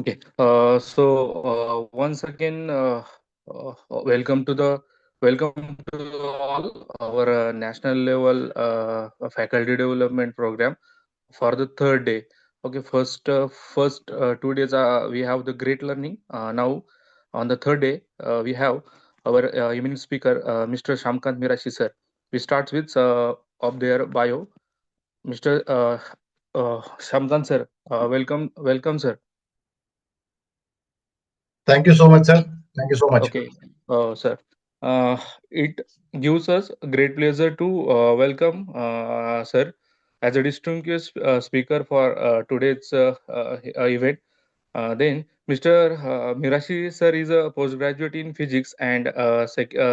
Okay. Once again, welcome to all our national level faculty development program for the third day. Okay, first 2 days we have the great learning. Now on the third day we have our eminent speaker, Mr. Shamkant Mirashi sir. We start with of their bio. Mr. Shamkant sir, welcome sir. Thank you so much, sir. Thank you so much. Okay, sir. It gives us great pleasure to welcome sir as a distinguished speaker for today's event. Then, Mr. Mirashi sir is a postgraduate in physics and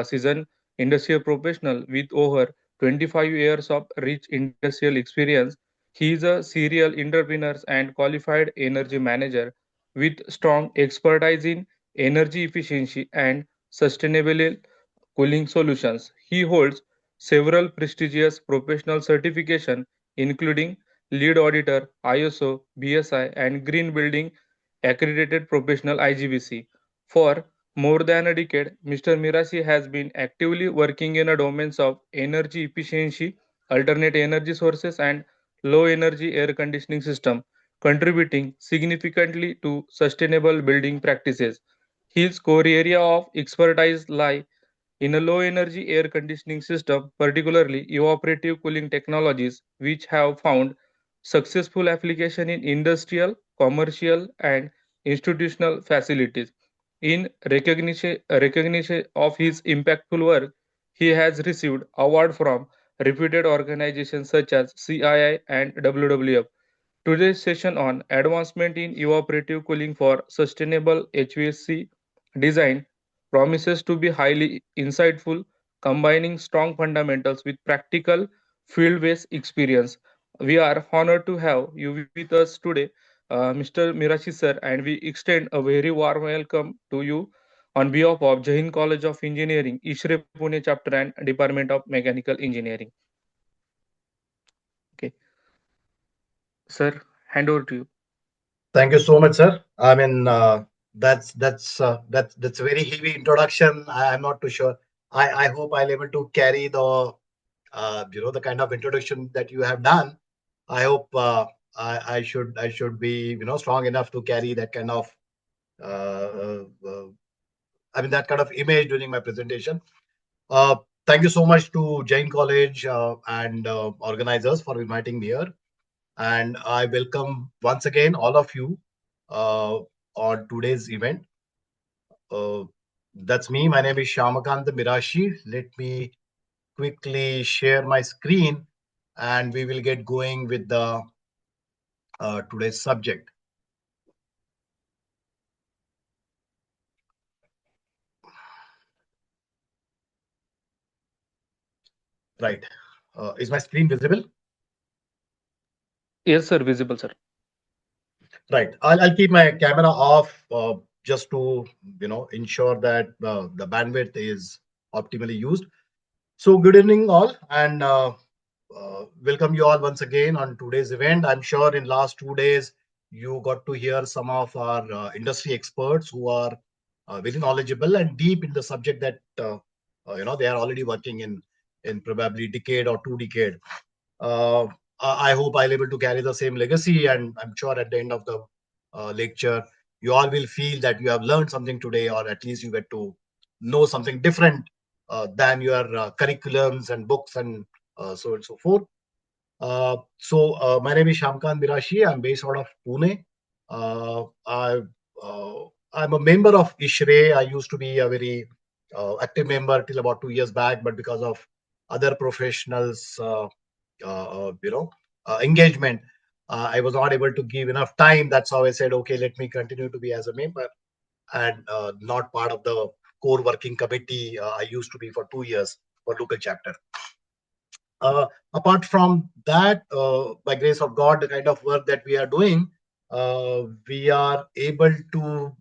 seasoned industrial professional with over 25 years of rich industrial experience. He is a serial entrepreneur and qualified energy manager with strong expertise in energy efficiency and sustainable cooling solutions. He holds several prestigious professional certifications, including lead auditor, ISO, BSI, and green building accredited professional IGBC. For more than a decade, Mr. Mirashi has been actively working in the domains of energy efficiency, alternate energy sources, and low energy air conditioning system, contributing significantly to sustainable building practices. His core area of expertise lie in a low energy air conditioning system, particularly evaporative cooling technologies, which have found successful application in industrial, commercial, and institutional facilities. In recognition of his impactful work, he has received award from reputed organizations such as CII and WWF. Today's session on advancement in evaporative cooling for sustainable HVAC design promises to be highly insightful, combining strong fundamentals with practical field-based experience. We are honored to have you with us today, Mr. Mirashi sir, and we extend a very warm welcome to you on behalf of Jain College of Engineering, Ishre Pune chapter and Department of Mechanical Engineering. Okay, sir, hand over to you. Thank you so much, sir. I mean, that's a very heavy introduction. I'm not too sure. I hope I'll able to carry the kind of introduction that you have done. I hope I should be strong enough to carry that kind of uh, uh, that kind of image during my presentation. Uh, Thank you so much to Jain College and organizers for inviting me here. And I welcome once again all of you uh, on today's event. Uh, that's me. My name is Shamakant Mirashi. Let me quickly share my screen and we will get going with the today's subject. Right. Is my screen visible? Yes, sir, visible, sir. Right. I'll keep my camera off just to ensure that the bandwidth is optimally used. So good evening all, and welcome you all once again on today's event. I'm sure in last 2 days you got to hear some of our industry experts who are very knowledgeable and deep in the subject that they are already working in probably decade or 2 decade. Uh, I hope I'll able to carry the same legacy, and I'm sure at the end of the lecture you all will feel that you have learned something today, or at least you get to know something different than your curriculums and books and so on and so forth. My name is Shamkant Mirashi. I'm based out of Pune. I'm a member of ISHRE. I used to be a very active member till about 2 years back, but because of other professionals, engagement, I was not able to give enough time. That's how I said, okay, let me continue to be as a member and not part of the core working committee. I used to be for 2 years for local chapter. Apart from that, by grace of God, the kind of work that we are doing, we are able to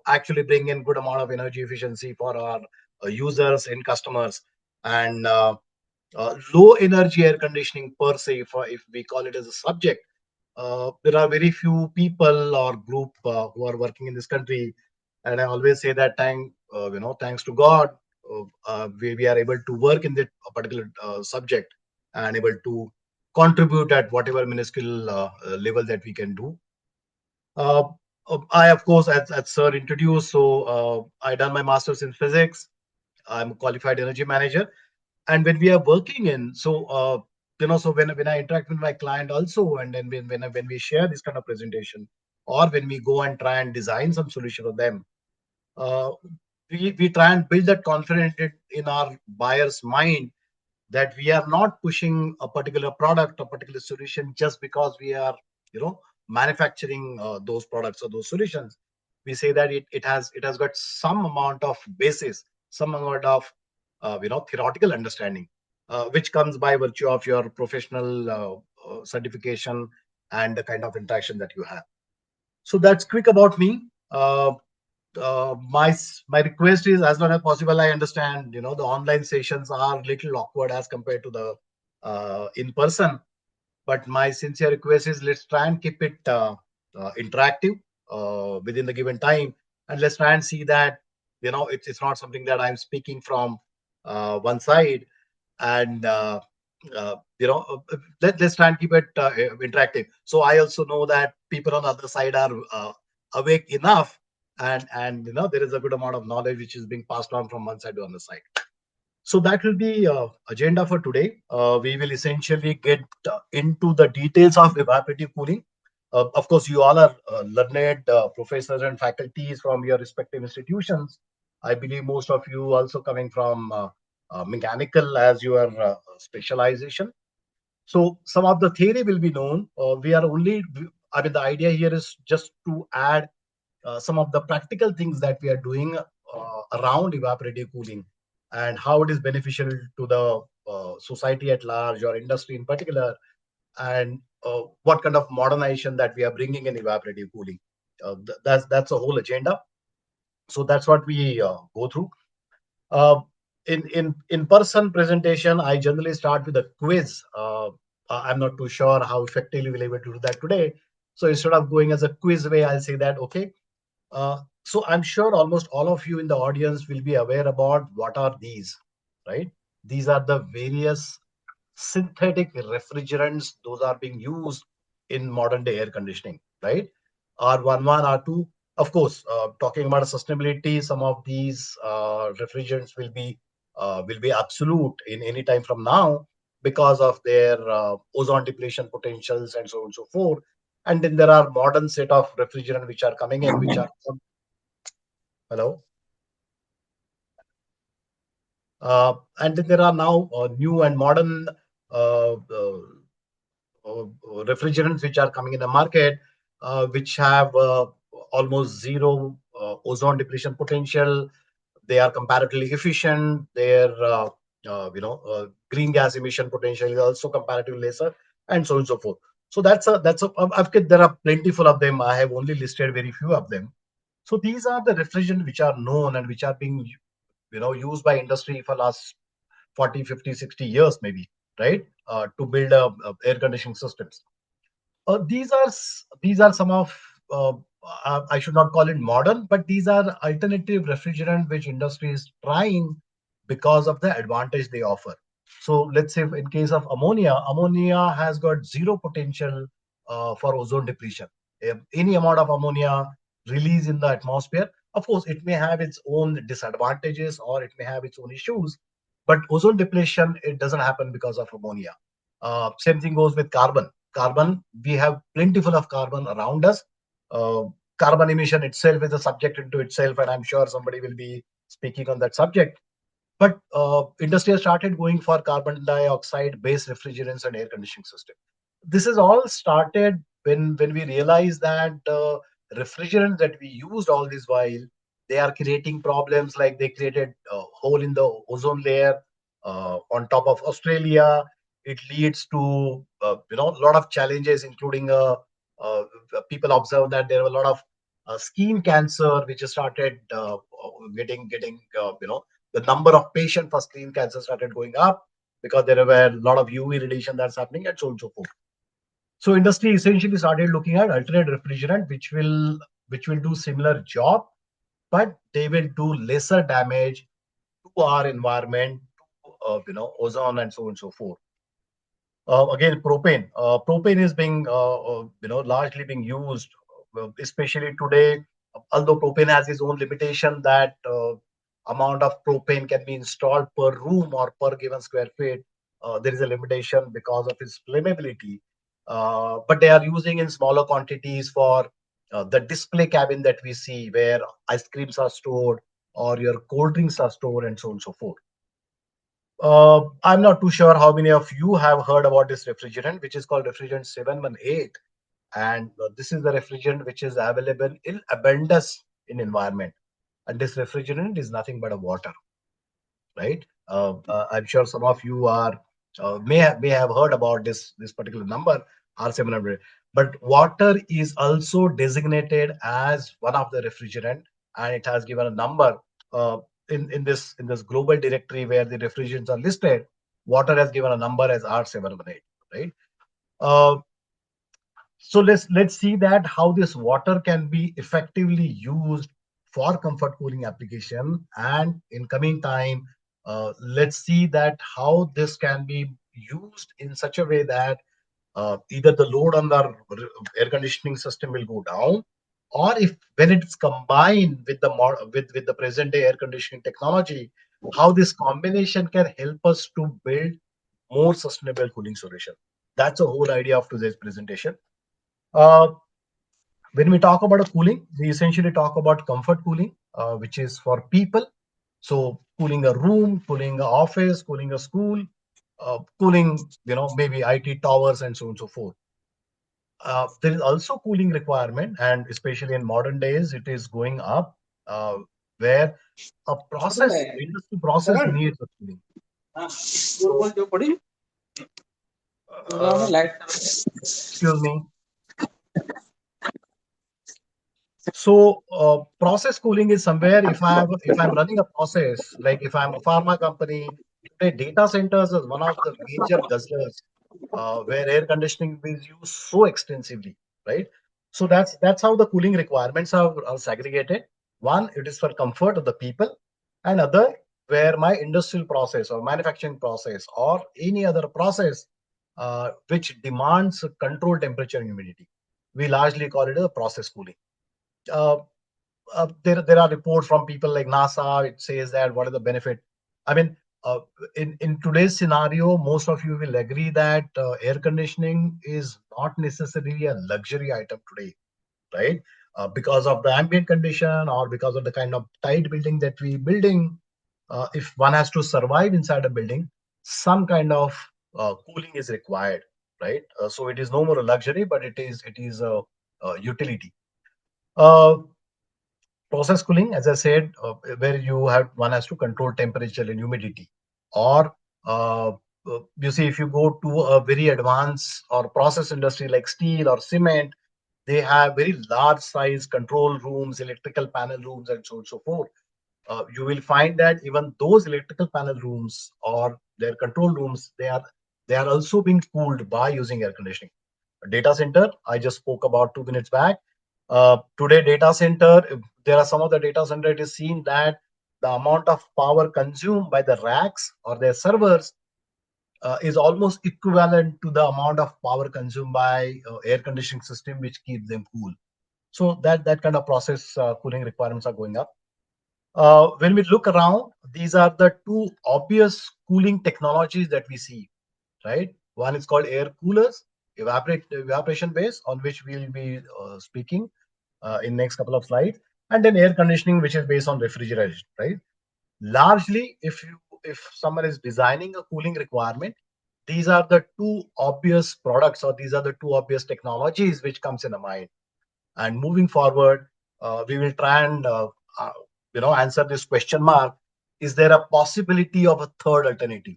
actually bring in good amount of energy efficiency for our users and customers. And low energy air conditioning per se, if we call it as a subject, there are very few people or group who are working in this country, and I always say that thanks to God, we are able to work in that particular subject and able to contribute at whatever minuscule level that we can do. Uh, I, of course, as Sir introduced, so I done my master's in physics. I'm a qualified energy manager, and when we are working in, so when I interact with my client also, and then when we share this kind of presentation, or when we go and try and design some solution for them, uh, we try and build that confidence in our buyer's mind that we are not pushing a particular product, a particular solution just because we are, manufacturing those products or those solutions. We say that it has got some amount of basis, some amount of theoretical understanding, which comes by virtue of your professional certification and the kind of interaction that you have. So that's quick about me. My request is, as long as possible, I understand, the online sessions are little awkward as compared to the in person, but my sincere request is, let's try and keep it interactive within the given time, and let's try and see that, it's not something that I'm speaking from one side, and let's try and keep it interactive, so I also know that people on the other side are awake enough, and there is a good amount of knowledge which is being passed on from one side to the other side. So that will be agenda for today. We will essentially get into the details of evaporative cooling. Of course, you all are learned professors and faculties from your respective institutions. I believe most of you also coming from mechanical as your specialization. So some of the theory will be known. We are only, I mean, the idea here is just to add some of the practical things that we are doing around evaporative cooling and how it is beneficial to the society at large or industry in particular, and what kind of modernization that we are bringing in evaporative cooling. That's a whole agenda. So that's what we go through. Uh, in person presentation, I generally start with a quiz. I'm not too sure how effectively we'll be able to do that today. So instead of going as a quiz way, I'll say that, okay, so I'm sure almost all of you in the audience will be aware about what are these, right? These are the various synthetic refrigerants those are being used in modern day air conditioning, right? R11, R2. Of course, talking about sustainability, some of these refrigerants will be absolute in any time from now because of their ozone depletion potentials and so on and so forth. And then there are modern set of refrigerant which are coming in, which are hello. And then there are now new and modern refrigerants which are coming in the market, which have almost zero ozone depletion potential. They are comparatively efficient. Their green gas emission potential is also comparatively lesser, and so on and so forth. So there are plentiful of them. I have only listed very few of them. So these are the refrigerants which are known and which are being used by industry for last 40, 50, 60 years maybe, right? To build air conditioning systems. These are some of I should not call it modern, but these are alternative refrigerant which industry is trying because of the advantage they offer. So let's say in case of ammonia has got zero potential for ozone depletion. If any amount of ammonia released in the atmosphere, of course, it may have its own disadvantages or it may have its own issues, but ozone depletion, it doesn't happen because of ammonia. Same thing goes with carbon. We have plentiful of carbon around us. uh, Carbon emission itself is a subject into itself, and I'm sure somebody will be speaking on that subject. But industry has started going for carbon dioxide based refrigerants and air conditioning system. This is all started when we realized that the refrigerants that we used all this while, they are creating problems, like they created a hole in the ozone layer on top of Australia. It leads to a lot of challenges, including uh, people observe that there are a lot of skin cancer which has started getting the number of patients for skin cancer started going up because there were a lot of UV radiation that's happening, and so on and so forth. So industry essentially started looking at alternate refrigerant, which will do similar job, but they will do lesser damage to our environment, to ozone and so on and so forth. Again, propane. Propane is being largely being used, especially today. Although propane has its own limitation that amount of propane can be installed per room or per given square feet. There is a limitation because of its flammability. But they are using in smaller quantities for the display cabin that we see, where ice creams are stored or your cold drinks are stored, and so on and so forth. I'm not too sure how many of you have heard about this refrigerant, which is called refrigerant 718. And this is the refrigerant which is available in abundance in environment. And this refrigerant is nothing but a water, right? I'm sure some of you are may have heard about this particular number R700. But water is also designated as one of the refrigerant, and it has given a number uh, in this global directory where the refrigerants are listed. Water has given a number as R718, right? Uh, so let's see that how this water can be effectively used for comfort cooling application, and in coming time, let's see that how this can be used in such a way that either the load on the air conditioning system will go down, or if when it's combined with with the present day air conditioning technology, how this combination can help us to build more sustainable cooling solution. That's the whole idea of today's presentation. Uh, when we talk about a cooling, we essentially talk about comfort cooling, which is for people. So cooling a room, cooling an office, cooling a school, cooling, maybe IT towers and so on and so forth. There is also cooling requirement, and especially in modern days, it is going up, uh, where a process, industry process needs a cooling. Uh, Excuse me. So process cooling is somewhere if I'm running a process, like if I'm a pharma company, today data centers is one of the major guzzlers where air conditioning is used so extensively, right? So that's how the cooling requirements are segregated. One, it is for comfort of the people, and other where my industrial process or manufacturing process or any other process which demands control temperature and humidity. We largely call it a process cooling. Uh, there are reports from people like NASA. It says that what is the benefit? I mean, uh, in today's scenario, most of you will agree that air conditioning is not necessarily a luxury item today, right? Because of the ambient condition or because of the kind of tight building that we building, if one has to survive inside a building, some kind of cooling is required, right? So it is no more a luxury, but it is a utility. Uh, Process cooling, as I said, where you have one has to control temperature and humidity, or you see if you go to a very advanced or process industry like steel or cement, they have very large size control rooms, electrical panel rooms, and so on and so forth. You will find that even those electrical panel rooms or their control rooms, they are also being cooled by using air conditioning. Data center, I just spoke about 2 minutes back. Today, data center, there are some of the data center, it is seen that the amount of power consumed by the racks or their servers is almost equivalent to the amount of power consumed by air conditioning system, which keeps them cool. So that kind of process cooling requirements are going up. When we look around, these are the two obvious cooling technologies that we see, right? One is called air coolers, evaporation base, on which we will be speaking in next couple of slides, and then air conditioning, which is based on refrigeration, right? Largely, if someone is designing a cooling requirement, these are the two obvious products or these are the two obvious technologies which comes in the mind. And moving forward, we will try and uh, answer this question mark: is there a possibility of a third alternative?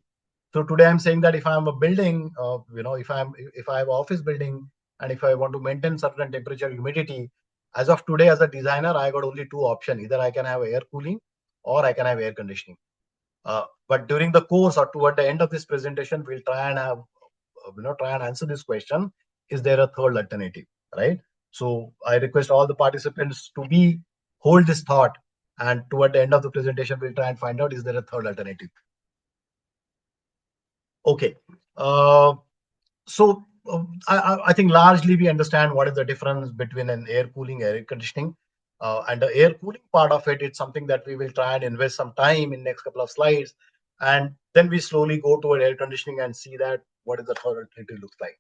So today I'm saying that if I'm a building, if I have office building, and if I want to maintain certain temperature humidity, as of today as a designer, I got only two options: either I can have air cooling or I can have air conditioning. But during the course or toward the end of this presentation, we'll try and have try and answer this question: is there a third alternative, right? So I request all the participants to be hold this thought, and toward the end of the presentation, we'll try and find out is there a third alternative. Okay. Uh, so I think largely we understand what is the difference between an air cooling, air conditioning, and the air cooling part of it. It's something that we will try and invest some time in next couple of slides, and then we slowly go toward air conditioning and see that what is the third alternative looks like.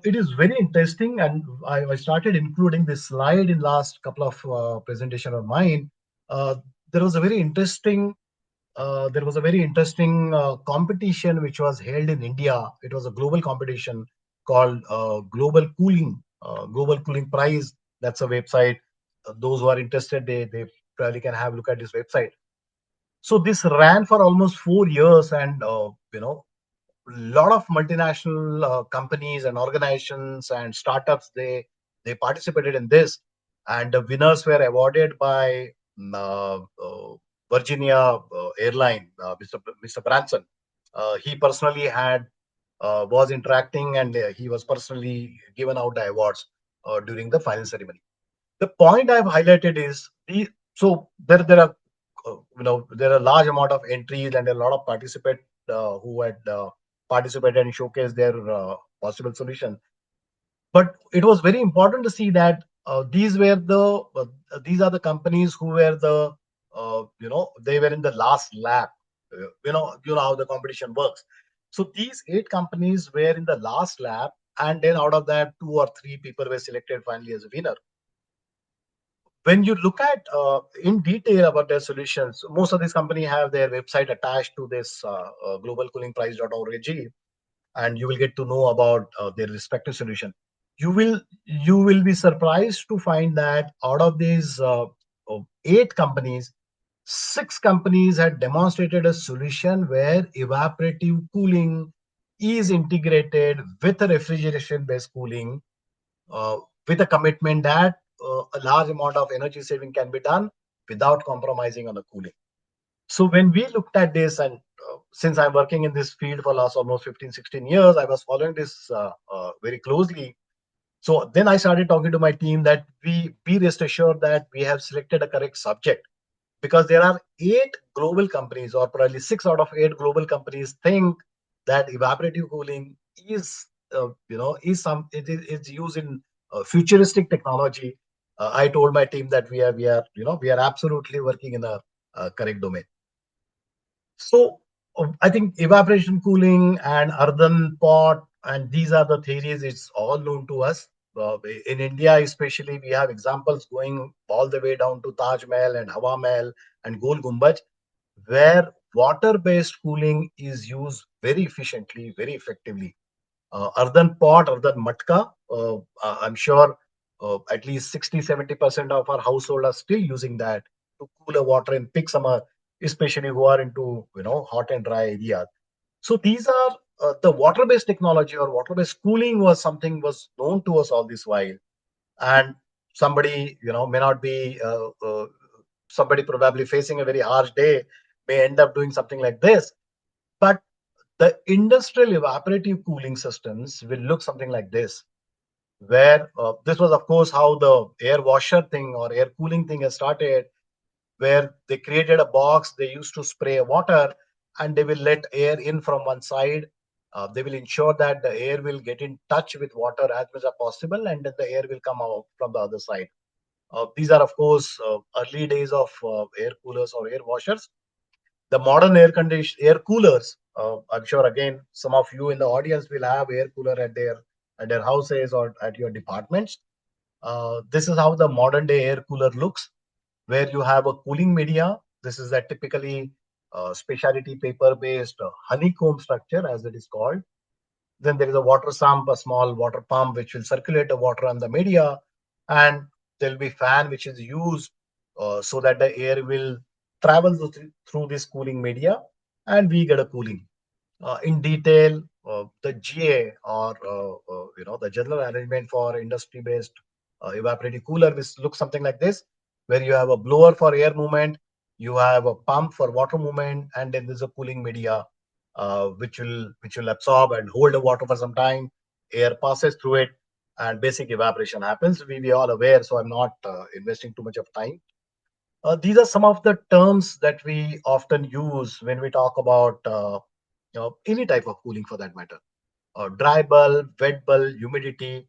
It is very interesting, and I started including this slide in last couple of presentation of mine. Uh, there was a very interesting competition which was held in India. It was a global competition called Global Cooling Prize. That's a website. Those who are interested, they probably can have a look at this website. So this ran for almost 4 years, and lot of multinational companies and organizations and startups, they participated in this, and the winners were awarded by Virginia airline, Mr. Branson. He personally had was interacting, and he was personally given out the awards during the final ceremony. The point I've highlighted is so there are there are a large amount of entries and a lot of participants who had participated and showcased their possible solution. But it was very important to see that these are the companies who were they were in the last lap. You know how the competition works. So these 8 companies were in the last lap, and then out of that, 2 or 3 people were selected finally as a winner. When you look at in detail about their solutions, most of these companies have their website attached to this globalcoolingprice.org, and you will get to know about their respective solution. You will be surprised to find that out of these 8 companies, 6 companies had demonstrated a solution where evaporative cooling is integrated with a refrigeration based cooling, uh, with a commitment that a large amount of energy saving can be done without compromising on the cooling. So when we looked at this, and since I'm working in this field for last almost 15, 16 years, I was following this very closely. So then I started talking to my team that we be rest assured that we have selected a correct subject, because there are 8 global companies, or probably 6 out of 8 global companies think that evaporative cooling is is used in futuristic technology. I told my team that we are absolutely working in a correct domain. So I think evaporation cooling and earthen pot, and these are the theories. It's all known to us. In India, especially, we have examples going all the way down to Taj Mahal and Hawa Mahal and Gol Gumbaj, where water-based cooling is used very efficiently, very effectively. Earthen pot, earthen matka, I'm sure at least 60-70% of our household are still using that to cool the water in peak summer, especially who are into hot and dry areas. So these are the water-based technology, or water-based cooling was known to us all this while. And somebody may not be somebody probably facing a very harsh day may end up doing something like this. But the industrial evaporative cooling systems will look something like this, where this was, of course, how the air washer thing or air cooling thing has started, where they created a box, they used to spray water, and they will let air in from one side. They will ensure that the air will get in touch with water as much as possible, and then the air will come out from the other side. These are, of course, early days of air coolers or air washers. The modern air coolers, I'm sure again some of you in the audience will have air cooler at their houses or at your departments. This is how the modern day air cooler looks, where you have a cooling media. This is a typically specialty paper based honeycomb structure, as it is called. Then there is a water sump, a small water pump which will circulate the water on the media, and there will be fan which is used so that the air will travel through this cooling media, and we get a cooling. In detail, the GA, or the general arrangement for industry-based evaporative cooler, which looks something like this, where you have a blower for air movement, you have a pump for water movement, and then there's a cooling media which will absorb and hold the water for some time. air passes through it, and basic evaporation happens. We all aware, so I'm not investing too much of time. These are some of the terms that we often use when we talk about any type of cooling for that matter. Dry bulb, wet bulb, humidity.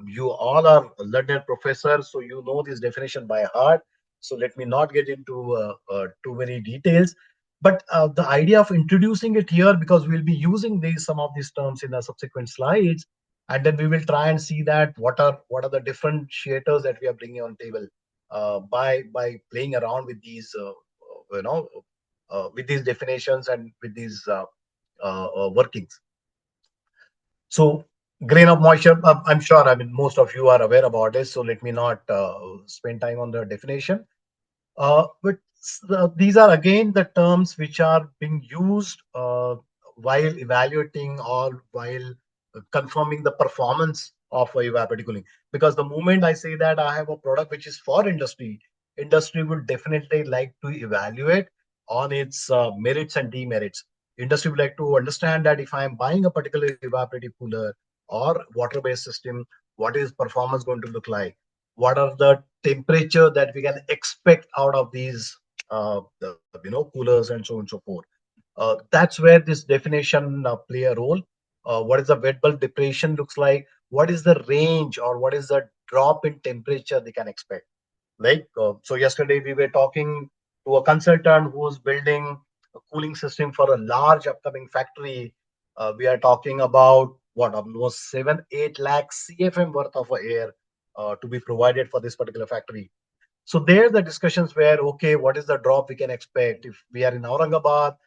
You all are learned professors, so you know this definition by heart. So let me not get into too many details. But the idea of introducing it here, because we'll be using these some of these terms in the subsequent slides, and then we will try and see that what are the differentiators that we are bringing on table by playing around with these with these definitions and with these workings. So grain of moisture, I'm sure, I mean, most of you are aware about this, so let me not spend time on the definition. But these are again the terms which are being used while evaluating or while confirming the performance of evaporative cooling. Because the moment I say that I have a product which is for industry, industry would definitely like to evaluate on its merits and demerits. Industry would like to understand that if I am buying a particular evaporative cooler or water-based system, what is performance going to look like? What are the temperature that we can expect out of these coolers and so on and so forth. That's where this definition play a role. What is the wet bulb depression looks like? What is the range or what is the drop in temperature they can expect? Like so yesterday we were talking to a consultant who was building a cooling system for a large upcoming factory. We are talking about what, almost 7-8 lakh CFM worth of air to be provided for this particular factory. So there the discussions were, okay, what is the drop we can expect if we are in Aurangabad,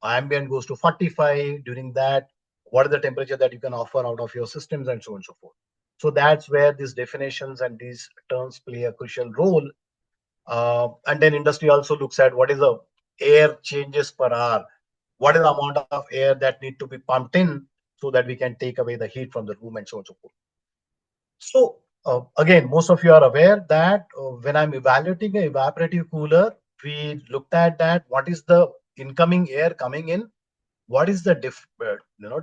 ambient goes to 45 during that, what is the temperature that you can offer out of your systems and so on and so forth. So that's where these definitions and these terms play a crucial role. And then industry also looks at what is the air changes per hour, what is the amount of air that need to be pumped in so that we can take away the heat from the room and so on and so forth. So again, most of you are aware that when I'm evaluating a evaporative cooler, we looked at that. What is the incoming air coming in? What is the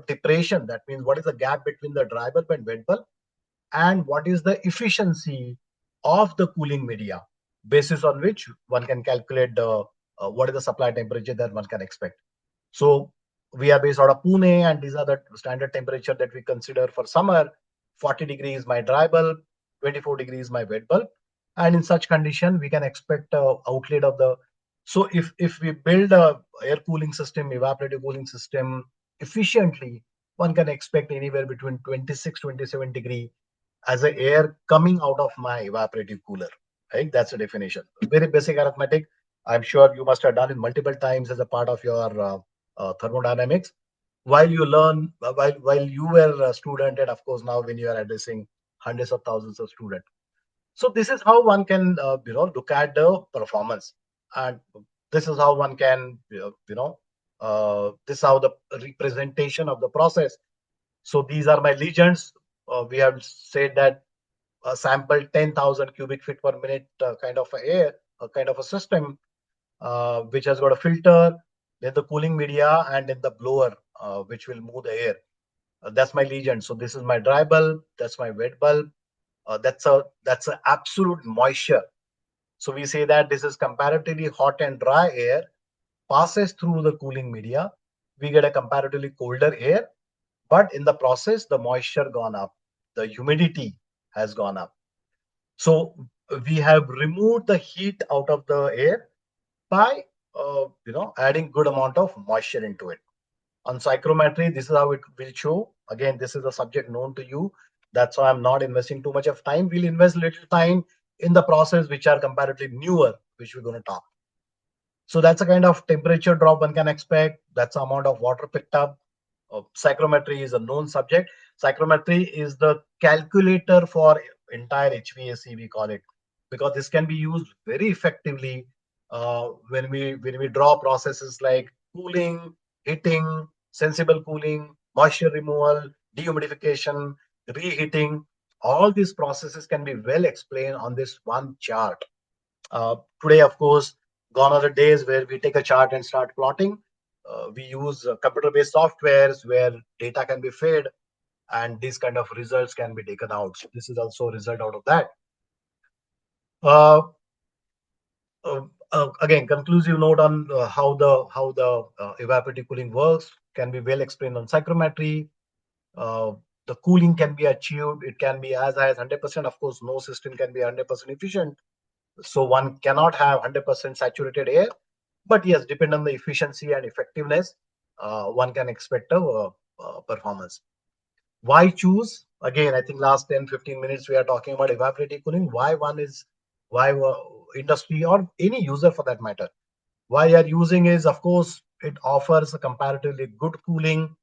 depression? That means what is the gap between the dry bulb and wet bulb? And what is the efficiency of the cooling media, basis on which one can calculate the what is the supply temperature that one can expect. So we are based out of Pune, and these are the standard temperature that we consider for summer. 40 degrees my dry bulb, 24 degrees my wet bulb, and in such condition we can expect a outlet of the. So if we build a air cooling system, evaporative cooling system efficiently, one can expect anywhere between 26-27 degree as a air coming out of my evaporative cooler. Right, that's the definition. Very basic arithmetic. I'm sure you must have done it multiple times as a part of your thermodynamics while you learn while you were a student, and of course now when you are addressing hundreds of thousands of students. So this is how one can look at the performance, and this is how one can this is how the representation of the process. So these are my legends. We have said that a sample 10,000 cubic feet per minute kind of a air, a kind of a system which has got a filter, then the cooling media, and then the blower, which will move the air. That's my legend. So this is my dry bulb. That's my wet bulb. That's a absolute moisture. So we say that this is comparatively hot and dry air passes through the cooling media. We get a comparatively colder air, but in the process, the moisture gone up, the humidity has gone up. So we have removed the heat out of the air by adding good amount of moisture into it. On psychrometry, this is how it will show. Again, this is a subject known to you. That's why I'm not investing too much of time. We'll invest little time in the process which are comparatively newer, which we're going to talk. So that's a kind of temperature drop one can expect. That's the amount of water picked up. Psychrometry is a known subject. Psychrometry is the calculator for entire HVAC, we call it, because this can be used very effectively when we draw processes like cooling, heating, sensible cooling, moisture removal, dehumidification, reheating. All these processes can be well explained on this one chart. Today, of course, gone are the days where we take a chart and start plotting. We use computer-based softwares where data can be fed, and these kind of results can be taken out. So this is also a result out of that. Uh, Again, conclusive note on how the evaporative cooling works can be well explained on psychrometry. Uh, the cooling can be achieved. It can be as high as 100%. Of course, no system can be 100% efficient. So one cannot have 100% saturated air. But yes, depend on the efficiency and effectiveness, one can expect a performance. Why choose? Again, I think last 10, 15 minutes we are talking about evaporative cooling. Why industry or any user for that matter, why you are using is, of course, it offers a comparatively good cooling.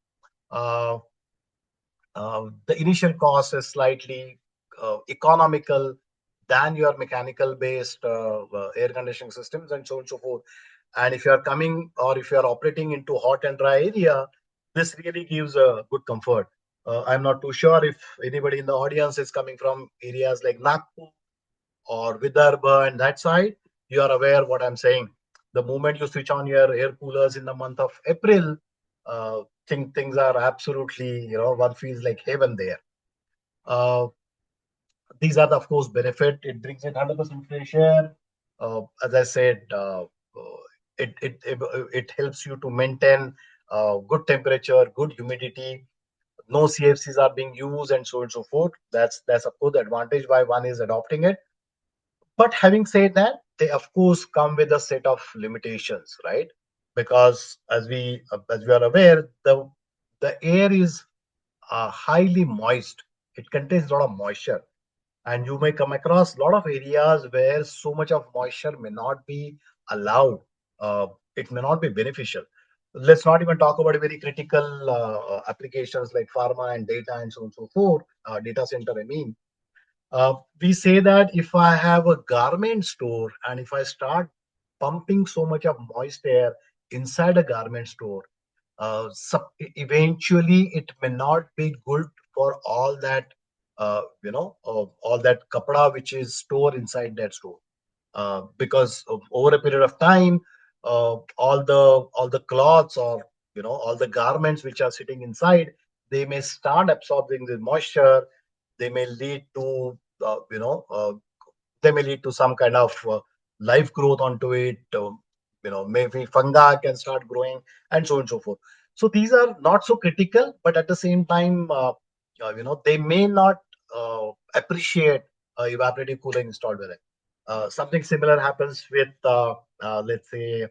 Uh, the initial cost is slightly economical than your mechanical based air conditioning systems and so on and so forth. And if you are coming or if you are operating into hot and dry area, this really gives a good comfort. I'm not too sure if anybody in the audience is coming from areas like Nagpur or Vidarbha and that side. You are aware what I'm saying. The moment you switch on your air coolers in the month of April, things are absolutely, one feels like heaven there. Uh, these are, of course, benefit. It brings in 100% fresh air. As I said, it helps you to maintain good temperature, good humidity. No CFCs are being used, and so on and so forth. That's of course the advantage why one is adopting it. But having said that, they of course come with a set of limitations, right? Because as we are aware, the air is highly moist. It contains a lot of moisture, and you may come across a lot of areas where so much of moisture may not be allowed. Uh, it may not be beneficial. Let's not even talk about very critical applications like pharma and data and so on and so forth. Data center, I mean. We say that if I have a garment store and if I start pumping so much of moist air inside a garment store, eventually it may not be good for all that kapda which is stored inside that store. Because over a period of time, all the cloths or all the garments which are sitting inside, they may start absorbing the moisture. They may lead to uh, you know uh, they may lead to some kind of life growth onto it. Maybe fungi can start growing and so on and so forth. So these are not so critical, but at the same time, they may not appreciate evaporative cooling installed with it. Something similar happens with, let's say,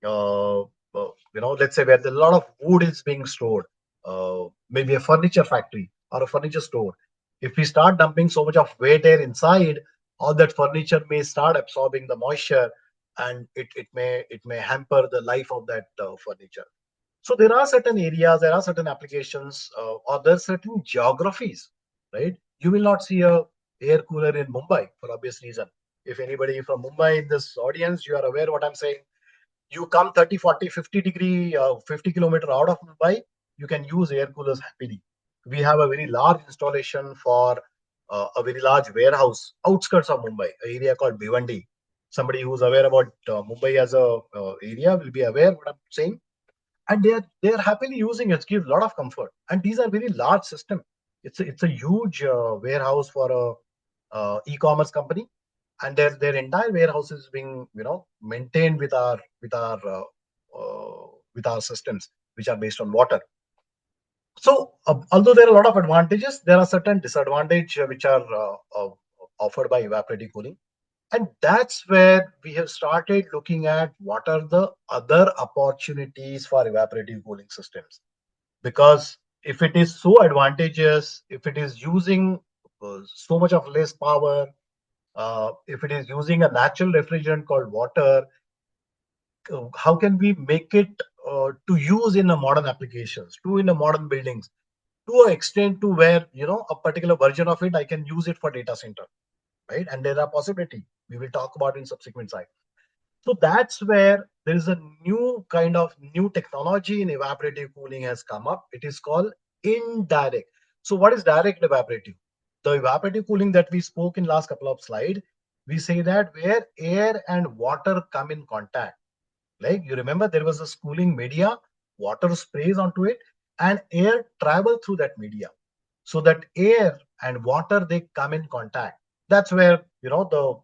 let's say where a lot of wood is being stored, maybe a furniture factory or a furniture store. If we start dumping so much of wet air inside, all that furniture may start absorbing the moisture, and it may hamper the life of that furniture. So there are certain areas, there are certain applications, or there are certain geographies, right? You will not see a air cooler in Mumbai for obvious reason. If anybody from Mumbai in this audience, you are aware what I'm saying. You come 30, 40, 50 degree, 50 kilometer out of Mumbai, you can use air coolers happily. We have a very large installation for a very large warehouse outskirts of Mumbai, an area called Bhiwandi. Somebody who's aware about Mumbai as a area will be aware what I'm saying, and they are happily using it. Gives a lot of comfort, and these are very large system. It's a huge warehouse for a e-commerce company, and their entire warehouse is being maintained with our systems which are based on water. So although there are a lot of advantages, there are certain disadvantages which are offered by evaporative cooling. And that's where we have started looking at what are the other opportunities for evaporative cooling systems. Because if it is so advantageous, if it is using so much of less power, if it is using a natural refrigerant called water, how can we make it to use in a modern applications, to in a modern buildings, to an extent to where a particular version of it I can use it for data center, right? And there are possibility we will talk about in subsequent slide. So that's where there is a new technology in evaporative cooling has come up. It is called indirect. So what is direct evaporative? The evaporative cooling that we spoke in last couple of slides, we say that where air and water come in contact. Like you remember there was a cooling media, water sprays onto it, and air travel through that media. so that air and water, they come in contact. That's where the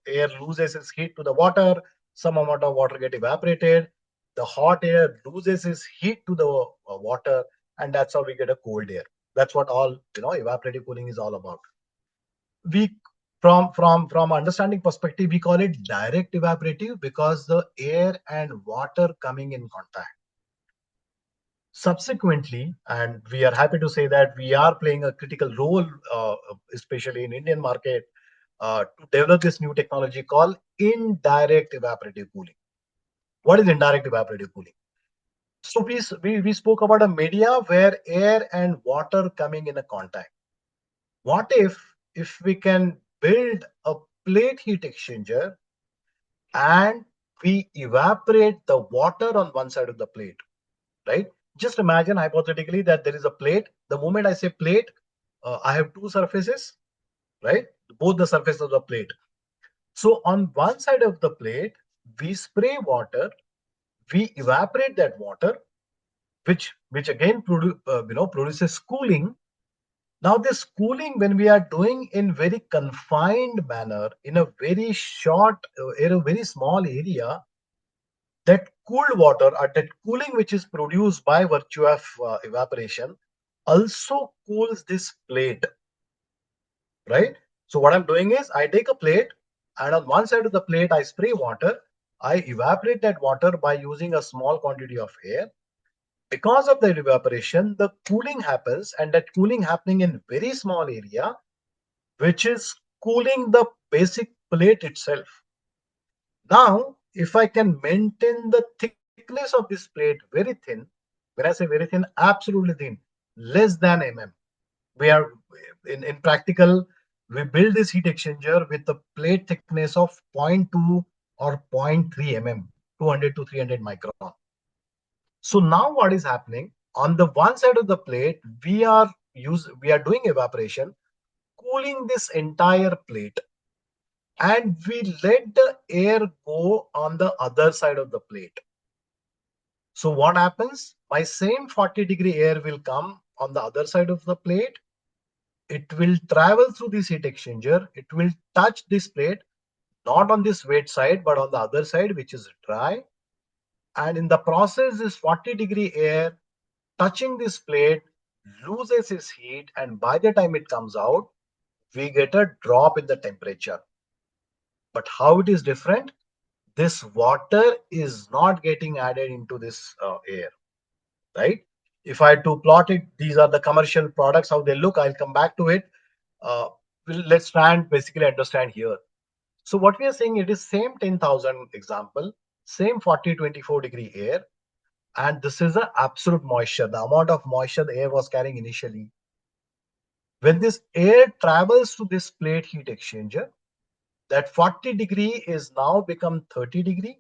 air loses its heat to the water. Some amount of water get evaporated. The hot air loses its heat to the water, and that's how we get a cold air. That's what all evaporative cooling is all about. We from understanding perspective, we call it direct evaporative because the air and water coming in contact. Subsequently, and we are happy to say that we are playing a critical role, especially in Indian market, to develop this new technology called indirect evaporative cooling. What is indirect evaporative cooling? So we spoke about a media where air and water coming in a contact. What if we can build a plate heat exchanger and we evaporate the water on one side of the plate, right? Just imagine hypothetically that there is a plate. The moment I say plate, I have two surfaces, right? Both the surfaces of the plate. So on one side of the plate, we spray water, we evaporate that water, which again produces cooling. Now this cooling, when we are doing in very confined manner, in a very short, in a very small area, that cooled water or that cooling which is produced by virtue of evaporation also cools this plate, right? So what I'm doing is I take a plate and on one side of the plate I spray water. I evaporate that water by using a small quantity of air. Because of the evaporation, the cooling happens, and that cooling happening in very small area, which is cooling the basic plate itself. Now, if I can maintain the thickness of this plate very thin, when I say very thin, absolutely thin, less than we are in practical, we build this heat exchanger with a plate thickness of zero point 0.2 or zero point 0.3 200 to 300 micron. So now what is happening on the one side of the plate, we are doing evaporation, cooling this entire plate, and we let the air go on the other side of the plate. So what happens? My same 40-degree air will come on the other side of the plate. It will travel through this heat exchanger. It will touch this plate, not on this wet side, but on the other side, which is dry. And in the process, this 40-degree air touching this plate loses its heat. And by the time it comes out, we get a drop in the temperature. But how it is different? This water is not getting added into this air, right? If I had to plot it, these are the commercial products, how they look. I'll come back to it. Uh, let's try and basically understand here. So what we are saying, it is same 10,000 example, same 40-24 degree air, and this is the absolute moisture, the amount of moisture the air was carrying initially. When this air travels to this plate heat exchanger, that 40 degree is now become 30 degree,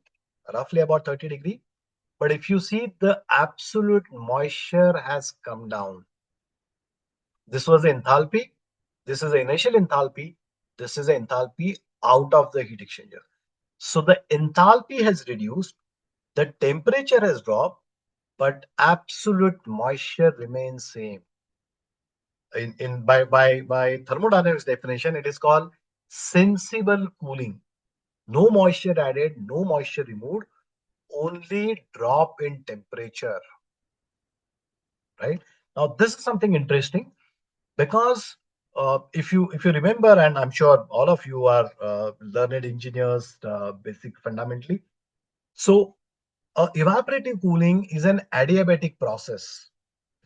roughly about 30 degree. But if you see, the absolute moisture has come down. This was the enthalpy. This is the initial enthalpy. This is the enthalpy out of the heat exchanger. So the enthalpy has reduced, the temperature has dropped, but absolute moisture remains same. By thermodynamics definition, it is called sensible cooling. No moisture added, no moisture removed, only drop in temperature. Right? Now, this is something interesting because if you remember, and I'm sure all of you are learned engineers, basic fundamentally. So, evaporative cooling is an adiabatic process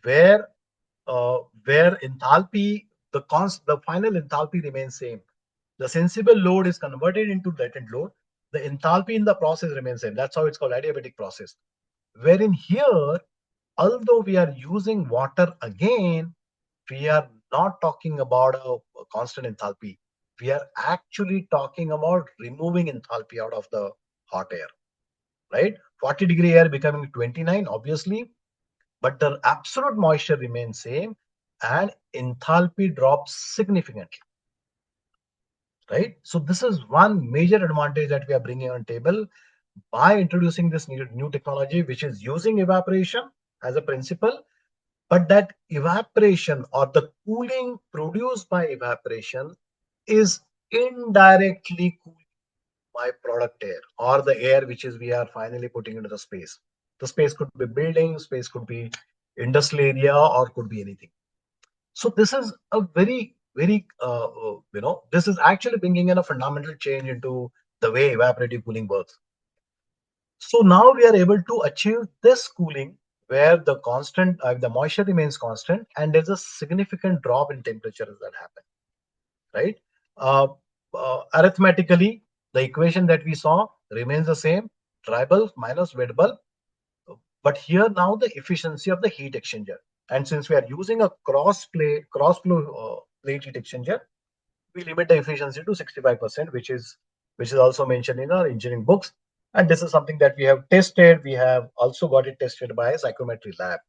where where enthalpy, the final enthalpy remains same. The sensible load is converted into latent load. The enthalpy in the process remains same. That's how it's called adiabatic process. Wherein here, although we are using water again, we are not talking about a constant enthalpy. We are actually talking about removing enthalpy out of the hot air, right? 40-degree air becoming 29, obviously, but the absolute moisture remains same and enthalpy drops significantly, right? So this is one major advantage that we are bringing on table by introducing this new technology, which is using evaporation as a principle, But that evaporation or the cooling produced by evaporation is indirectly cooling my product air or the air which is we are finally putting into the space. The space could be building, space could be industrial area, or could be anything. So this is a very, this is actually bringing in a fundamental change into the way evaporative cooling works. So now we are able to achieve this cooling where the moisture remains constant and there's a significant drop in temperature that happen, right? Uh, Arithmetically, the equation that we saw remains the same, dry bulb minus wet bulb, but here now the efficiency of the heat exchanger. And since we are using a cross flow plate heat exchanger, we limit the efficiency to 65%, which is also mentioned in our engineering books. And this is something that we have tested. We have also got it tested by a psychometry lab.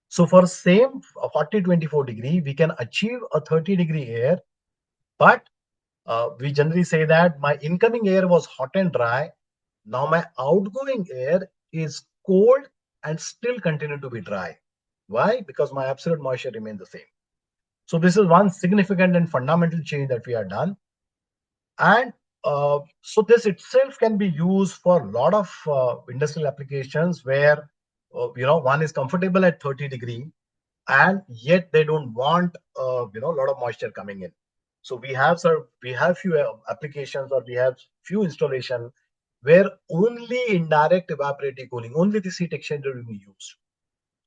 So for same 40-24 degree, we can achieve a 30-degree air, but we generally say that my incoming air was hot and dry. Now my outgoing air is cold and still continue to be dry. Why? Because my absolute moisture remains the same. So this is one significant and fundamental change that we have done. And so this itself can be used for a lot of industrial applications where one is comfortable at 30-degree and yet they don't want a lot of moisture coming in. So we have few applications, or we have few installation where only indirect evaporative cooling, only the heat exchanger will be used.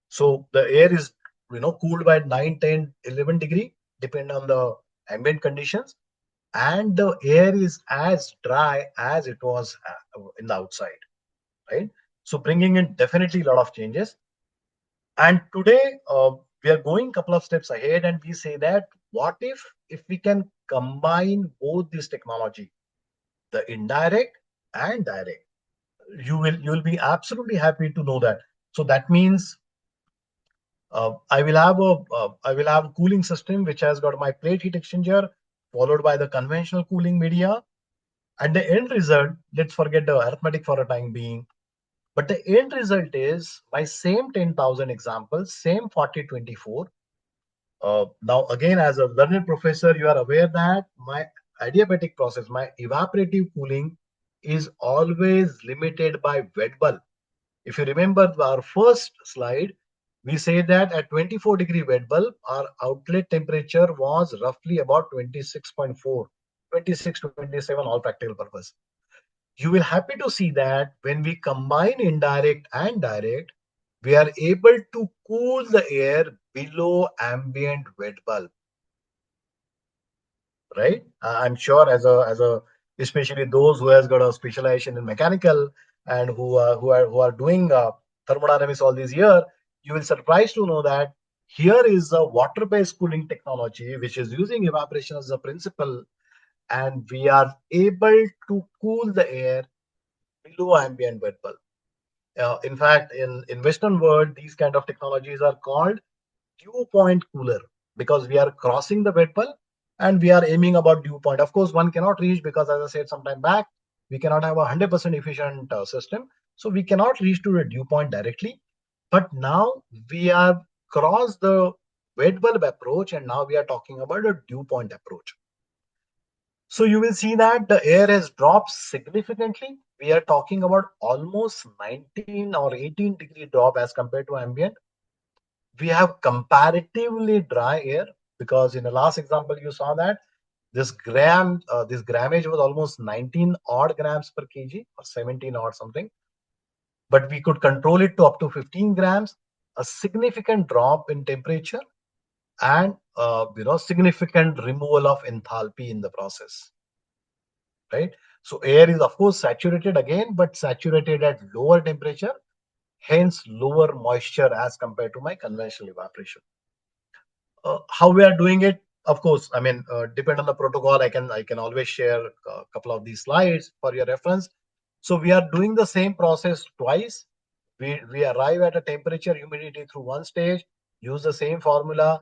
So the air is cooled by 9, 10, 11 degree depending on the ambient conditions, and the air is as dry as it was in the outside, right? So bringing in definitely a lot of changes. And today we are going a couple of steps ahead, and we say that what if we can combine both this technology, the indirect and direct, you will be absolutely happy to know that. So that means I will have a cooling system which has got my plate heat exchanger followed by the conventional cooling media. And the end result, let's forget the arithmetic for a time being, but the end result is my same 10,000 examples, same 40-24. Now, again, as a learned professor, you are aware that my adiabatic process, my evaporative cooling, is always limited by wet bulb. If you remember our first slide, we say that at 24-degree wet bulb, our outlet temperature was roughly about 26.4, 26 to 27, all practical purpose. You will happy to see that when we combine indirect and direct, we are able to cool the air below ambient wet bulb, right? I'm sure as a especially those who has got a specialization in mechanical and who are doing thermodynamics all these year, you will surprised to know that here is a water-based cooling technology which is using evaporation as a principle, and we are able to cool the air below ambient wet bulb. In fact, in Western world, these kind of technologies are called dew point cooler because we are crossing the wet bulb and we are aiming about dew point. Of course, one cannot reach because, as I said some time back, we cannot have a 100% efficient system. So we cannot reach to the dew point directly. But now we have crossed the wet bulb approach and now we are talking about a dew point approach. So you will see that the air has dropped significantly. We are talking about almost 19 or 18-degree drop as compared to ambient. We have comparatively dry air because in the last example you saw that this grammage was almost 19 odd grams per kg or 17 odd something, but we could control it to up to 15 grams, a significant drop in temperature, and significant removal of enthalpy in the process, right? So air is of course saturated again, but saturated at lower temperature, hence lower moisture as compared to my conventional evaporation. How we are doing it, of course, I mean, depend on the protocol. I can always share a couple of these slides for your reference. So we are doing the same process twice. We arrive at a temperature humidity through one stage, use the same formula,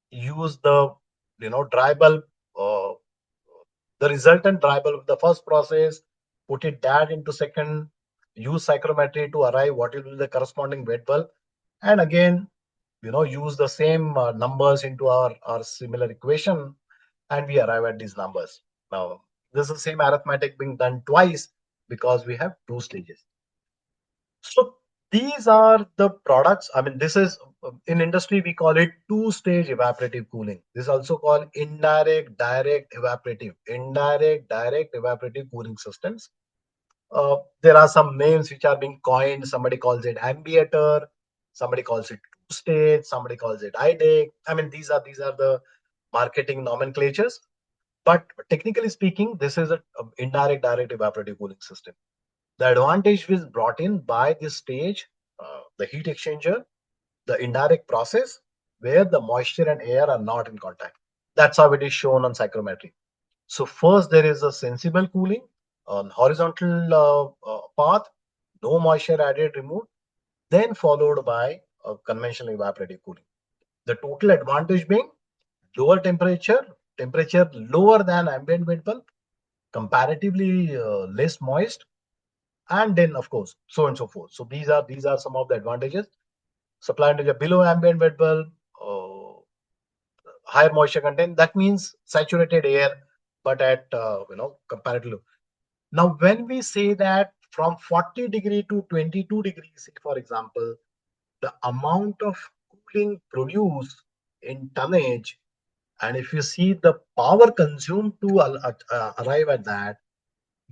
use the dry bulb, uh, the resultant dry bulb of the first process, put it that into second, use psychrometry to arrive what will be the corresponding wet bulb, and again use the same numbers into our similar equation, and we arrive at these numbers. Now, this is the same arithmetic being done twice because we have two stages. So these are the products. I mean, this is in industry we call it two-stage evaporative cooling. This is also called indirect, direct evaporative, indirect, direct evaporative cooling systems. There are some names which are being coined. Somebody calls it ambiator, somebody calls it two-stage, somebody calls it IDEC. I mean, these are the marketing nomenclatures. But technically speaking, this is a indirect, direct evaporative cooling system. The advantage is brought in by this stage, the heat exchanger, the indirect process where the moisture and air are not in contact. That's how it is shown on psychrometry. So first there is a sensible cooling on horizontal path, no moisture added removed, then followed by a conventional evaporative cooling. The total advantage being lower temperature, temperature lower than ambient wind bulb, comparatively less moist, and then of course so on and so forth. So these are some of the advantages. Supply temperature below ambient wet bulb, uh, higher moisture content, that means saturated air, but at comparatively. Now when we say that from 40 degree to 22 degrees, for example, the amount of cooling produced in tonnage, and if you see the power consumed to arrive at that,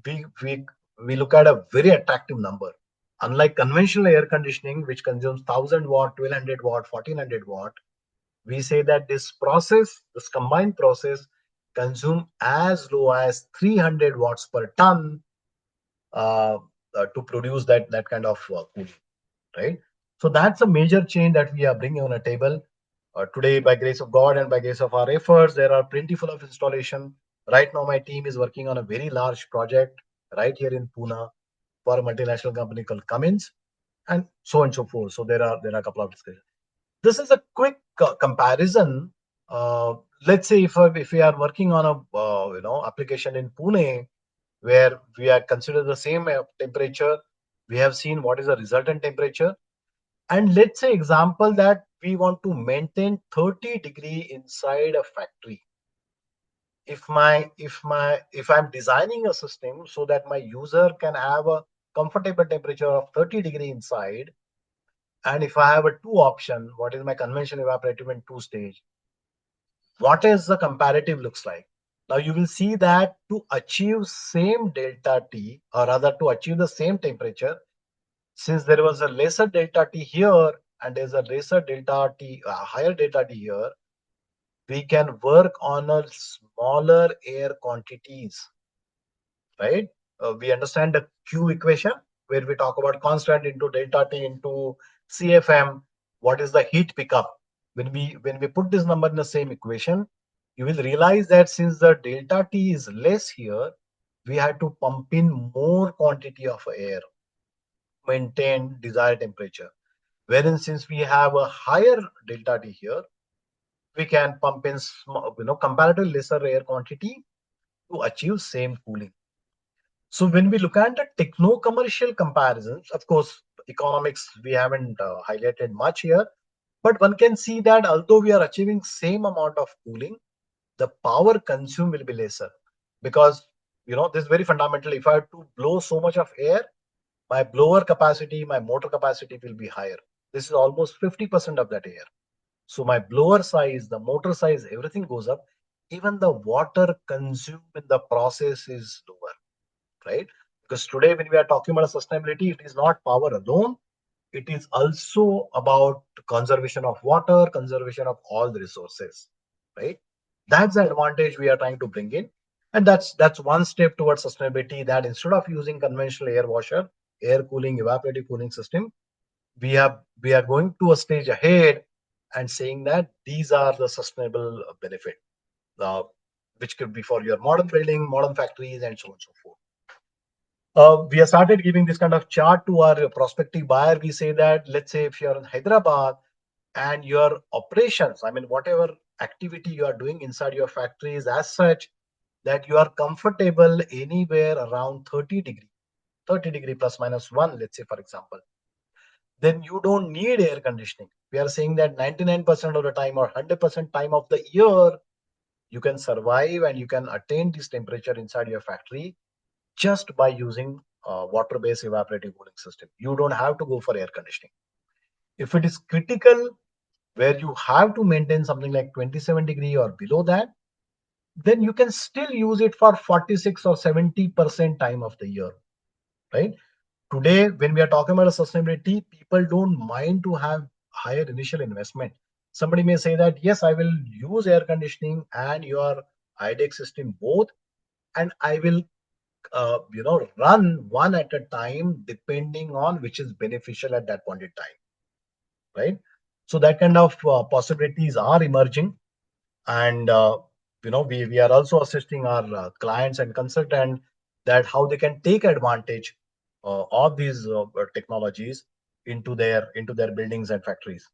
we we we look at a very attractive number. Unlike conventional air conditioning, which consumes 1000 watt, 1200 watt, 1400 watt, we say that this combined process, consume as low as 300 watts per ton uh, to produce that kind of cooling, right? So that's a major change that we are bringing on a table. Today, by grace of God and by grace of our efforts, there are plentiful of installation. Right now, my team is working on a very large project right here in Pune for a multinational company called Cummins, and so on and so forth. So there are a couple of discussions. This is a quick comparison. Uh, let's say if we are working on a application in Pune where we are consider the same temperature, we have seen what is the resultant temperature, and let's say example that we want to maintain 30-degree inside a factory. If I'm designing a system so that my user can have a comfortable temperature of 30-degree inside, and if I have a two option, what is my conventional evaporative and two stage, what is the comparative looks like? Now you will see that to achieve same delta T, or rather to achieve the same temperature, since there was a lesser delta T here and there's a lesser delta T, higher delta T here, we can work on a smaller air quantities, right? We understand the Q equation where we talk about constant into delta T into CFM. What is the heat pickup? When we put this number in the same equation, you will realize that since the delta T is less here, we had to pump in more quantity of air, maintain desired temperature. Wherein since we have a higher delta T here, we can pump in comparatively lesser air quantity to achieve same cooling. So when we look at the techno-commercial comparisons, of course, economics we haven't highlighted much here, but one can see that although we are achieving same amount of cooling, the power consumed will be lesser because this is very fundamental. If I have to blow so much of air, my blower capacity, my motor capacity will be higher. This is almost 50% of that air. So my blower size, the motor size, everything goes up. Even the water consumed in the process is lower, right? Because today, when we are talking about sustainability, it is not power alone. It is also about conservation of water, conservation of all the resources, right? That's the advantage we are trying to bring in. And that's one step towards sustainability, that instead of using conventional air washer, air cooling, evaporative cooling system, we are going to a stage ahead and saying that these are the sustainable benefit, uh, which could be for your modern building, modern factories, and so on and so forth. We have started giving this kind of chart to our prospective buyer. We say that, let's say if you're in Hyderabad and your operations, I mean, whatever activity you are doing inside your factory is as such that you are comfortable anywhere around 30 degree plus minus one, let's say, for example. then you don't need air conditioning. We are saying that 99% of the time or 100% time of the year, you can survive and you can attain this temperature inside your factory just by using water-based evaporative cooling system. You don't have to go for air conditioning. If it is critical where you have to maintain something like 27-degree or below that, then you can still use it for 46 or 70% time of the year, right? Today, when we are talking about sustainability, people don't mind to have higher initial investment. Somebody may say that, yes, I will use air conditioning and your IDEX system both, and I will run one at a time depending on which is beneficial at that point in time, right? So that kind of possibilities are emerging, and we are also assisting our clients and consultant that how they can take advantage of these technologies into their buildings and factories.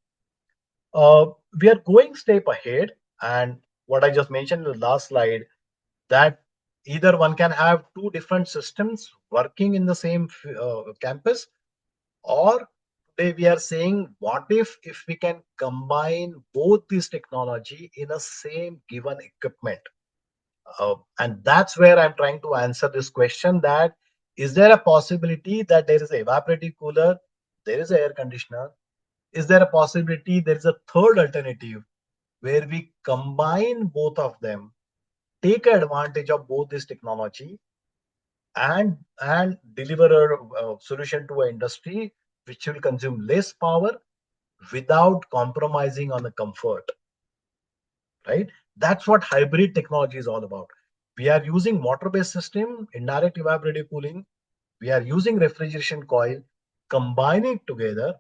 uh, we are going step ahead, and what I just mentioned in the last slide, that either one can have two different systems working in the same campus, or today we are saying what if we can combine both these technology in a same given equipment. And that's where I'm trying to answer this question, that is there a possibility that there is a evaporative cooler, there is an air conditioner, is there a possibility there is a third alternative where we combine both of them, take advantage of both this technology, and deliver a solution to an industry which will consume less power without compromising on the comfort, right? That's what hybrid technology is all about. We are using water-based system, indirect evaporative cooling. We are using refrigeration coil, combining together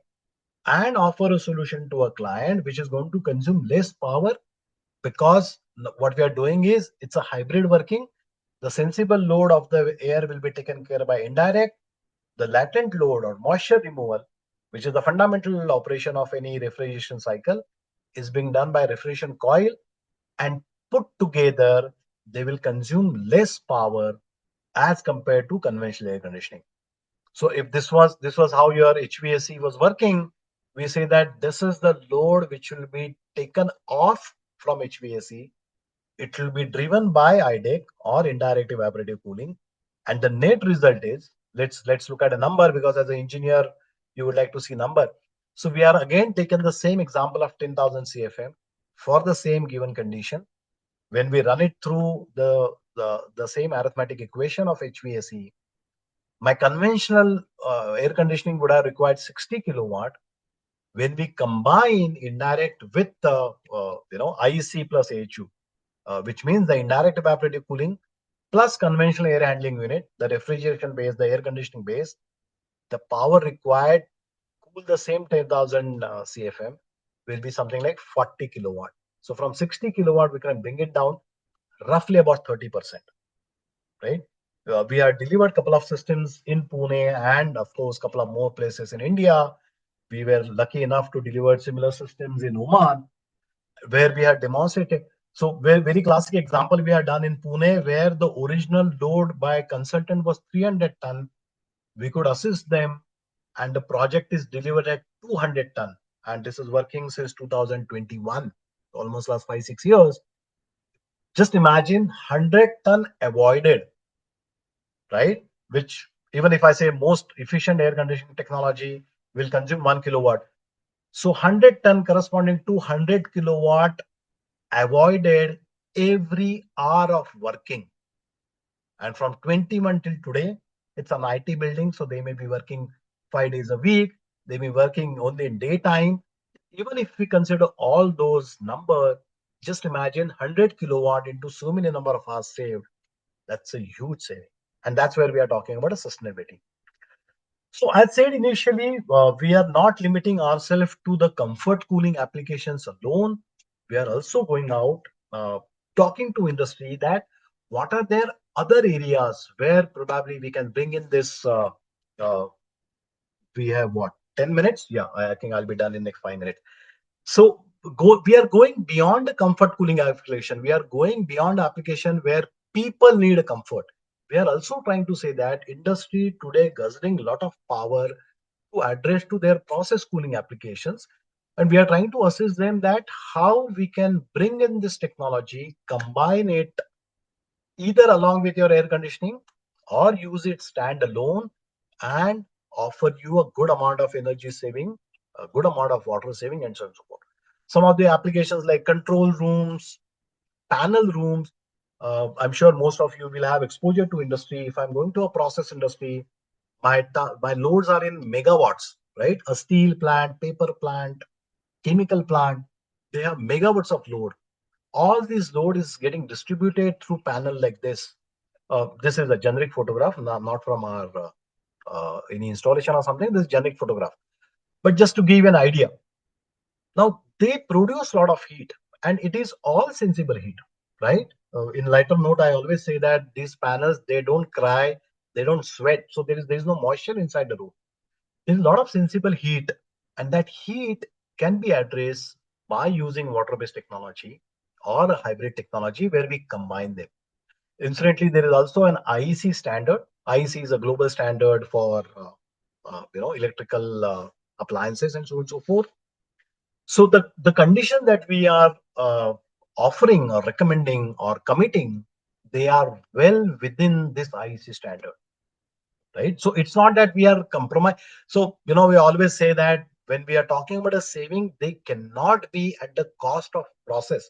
and offer a solution to a client which is going to consume less power, because what we are doing is it's a hybrid working. The sensible load of the air will be taken care by indirect. The latent load or moisture removal, which is the fundamental operation of any refrigeration cycle, is being done by refrigeration coil, and put together they will consume less power as compared to conventional air conditioning. So if this was how your HVAC was working, we say that this is the load which will be taken off from HVAC. It will be driven by IDEC or indirect evaporative cooling, and the net result is, let's look at a number, because as an engineer you would like to see number. So we are again taking the same example of 10,000 CFM for the same given condition. When we run it through the same arithmetic equation of HVAC, my conventional air conditioning would have required 60 kilowatt. When we combine indirect with the IEC plus AHU, which means the indirect evaporative cooling plus conventional air handling unit, the refrigeration base, the air conditioning base, the power required to cool the same 10,000 CFM will be something like 40 kilowatt. So from 60 kilowatt, we can bring it down roughly about 30%, right? We have delivered a couple of systems in Pune and, of course, a couple of more places in India. We were lucky enough to deliver similar systems in Oman, where we had demonstrated. So, very classic example we had done in Pune, where the original load by consultant was 300 ton. We could assist them, and the project is delivered at 200 ton. And this is working since 2021, almost last 5 6 years. Just imagine 100 ton avoided, right? Which, even if I say most efficient air conditioning technology will consume 1 kilowatt. So 100 ton corresponding to 100 kilowatt avoided every hour of working. And from 21 till today, it's an IT building, so they may be working 5 days a week. They may be working only in daytime. Even if we consider all those numbers, just imagine 100 kilowatt into so many number of hours saved. That's a huge saving. And that's where we are talking about a sustainability. So I said initially, we are not limiting ourselves to the comfort cooling applications alone. We are also going out, uh, talking to industry that what are there other areas where probably we can bring in this. Uh, we have what, 10 minutes? Yeah, I think I'll be done in next 5 minutes. So we are going beyond the comfort cooling application. We are going beyond application where people need a comfort. We are also trying to say that industry today guzzling a lot of power to address to their process cooling applications. And we are trying to assist them that how we can bring in this technology, combine it either along with your air conditioning or use it standalone and offer you a good amount of energy saving, a good amount of water saving, and so on and so forth. Some of the applications like control rooms, panel rooms. I'm sure most of you will have exposure to industry. If I'm going to a process industry, my loads are in megawatts, right? A steel plant, paper plant, chemical plant, they have megawatts of load. All this load is getting distributed through panel like this. This is a generic photograph, not from our any installation or something. This is generic photograph. But just to give you an idea, now they produce a lot of heat, and it is all sensible heat, right? In lighter note, I always say that these panels they don't cry, they don't sweat, so there is no moisture inside the room. There's a lot of sensible heat, and that heat can be addressed by using water-based technology or a hybrid technology where we combine them. Incidentally, there is also an IEC standard. IEC is a global standard for electrical appliances and so on and so forth. So the condition that we are offering or recommending or committing, they are well within this IEC standard, right? So it's not that we are compromised. So we always say that when we are talking about a saving, they cannot be at the cost of process.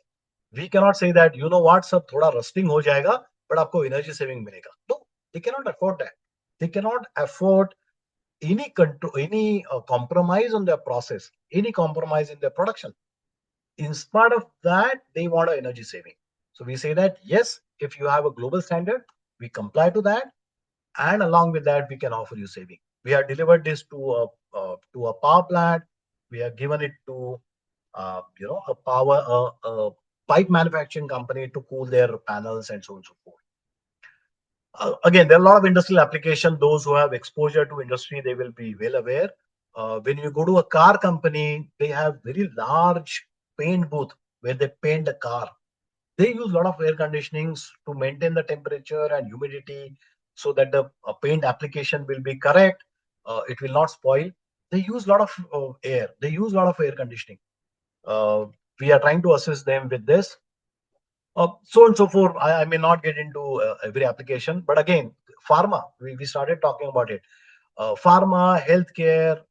We cannot say that what sir thoda rusting ho jayega but aapko energy saving milega. No, they cannot afford that. They cannot afford any control, any compromise on their process, any compromise in their production. In spite of that, they want an energy saving. So we say that yes, if you have a global standard, we comply to that, and along with that, we can offer you saving. We have delivered this to a power plant. We have given it to a pipe manufacturing company to cool their panels and so on and so forth. Again, there are a lot of industrial application. Those who have exposure to industry, they will be well aware. When you go to a car company, they have very large paint booth where they paint the car. They use a lot of air conditionings to maintain the temperature and humidity so that the paint application will be correct. It will not spoil. They use a lot of air. They use a lot of air conditioning. Uh, we are trying to assist them with this. So and so forth. I may not get into every application, but again, pharma, we started talking about it. Pharma, healthcare,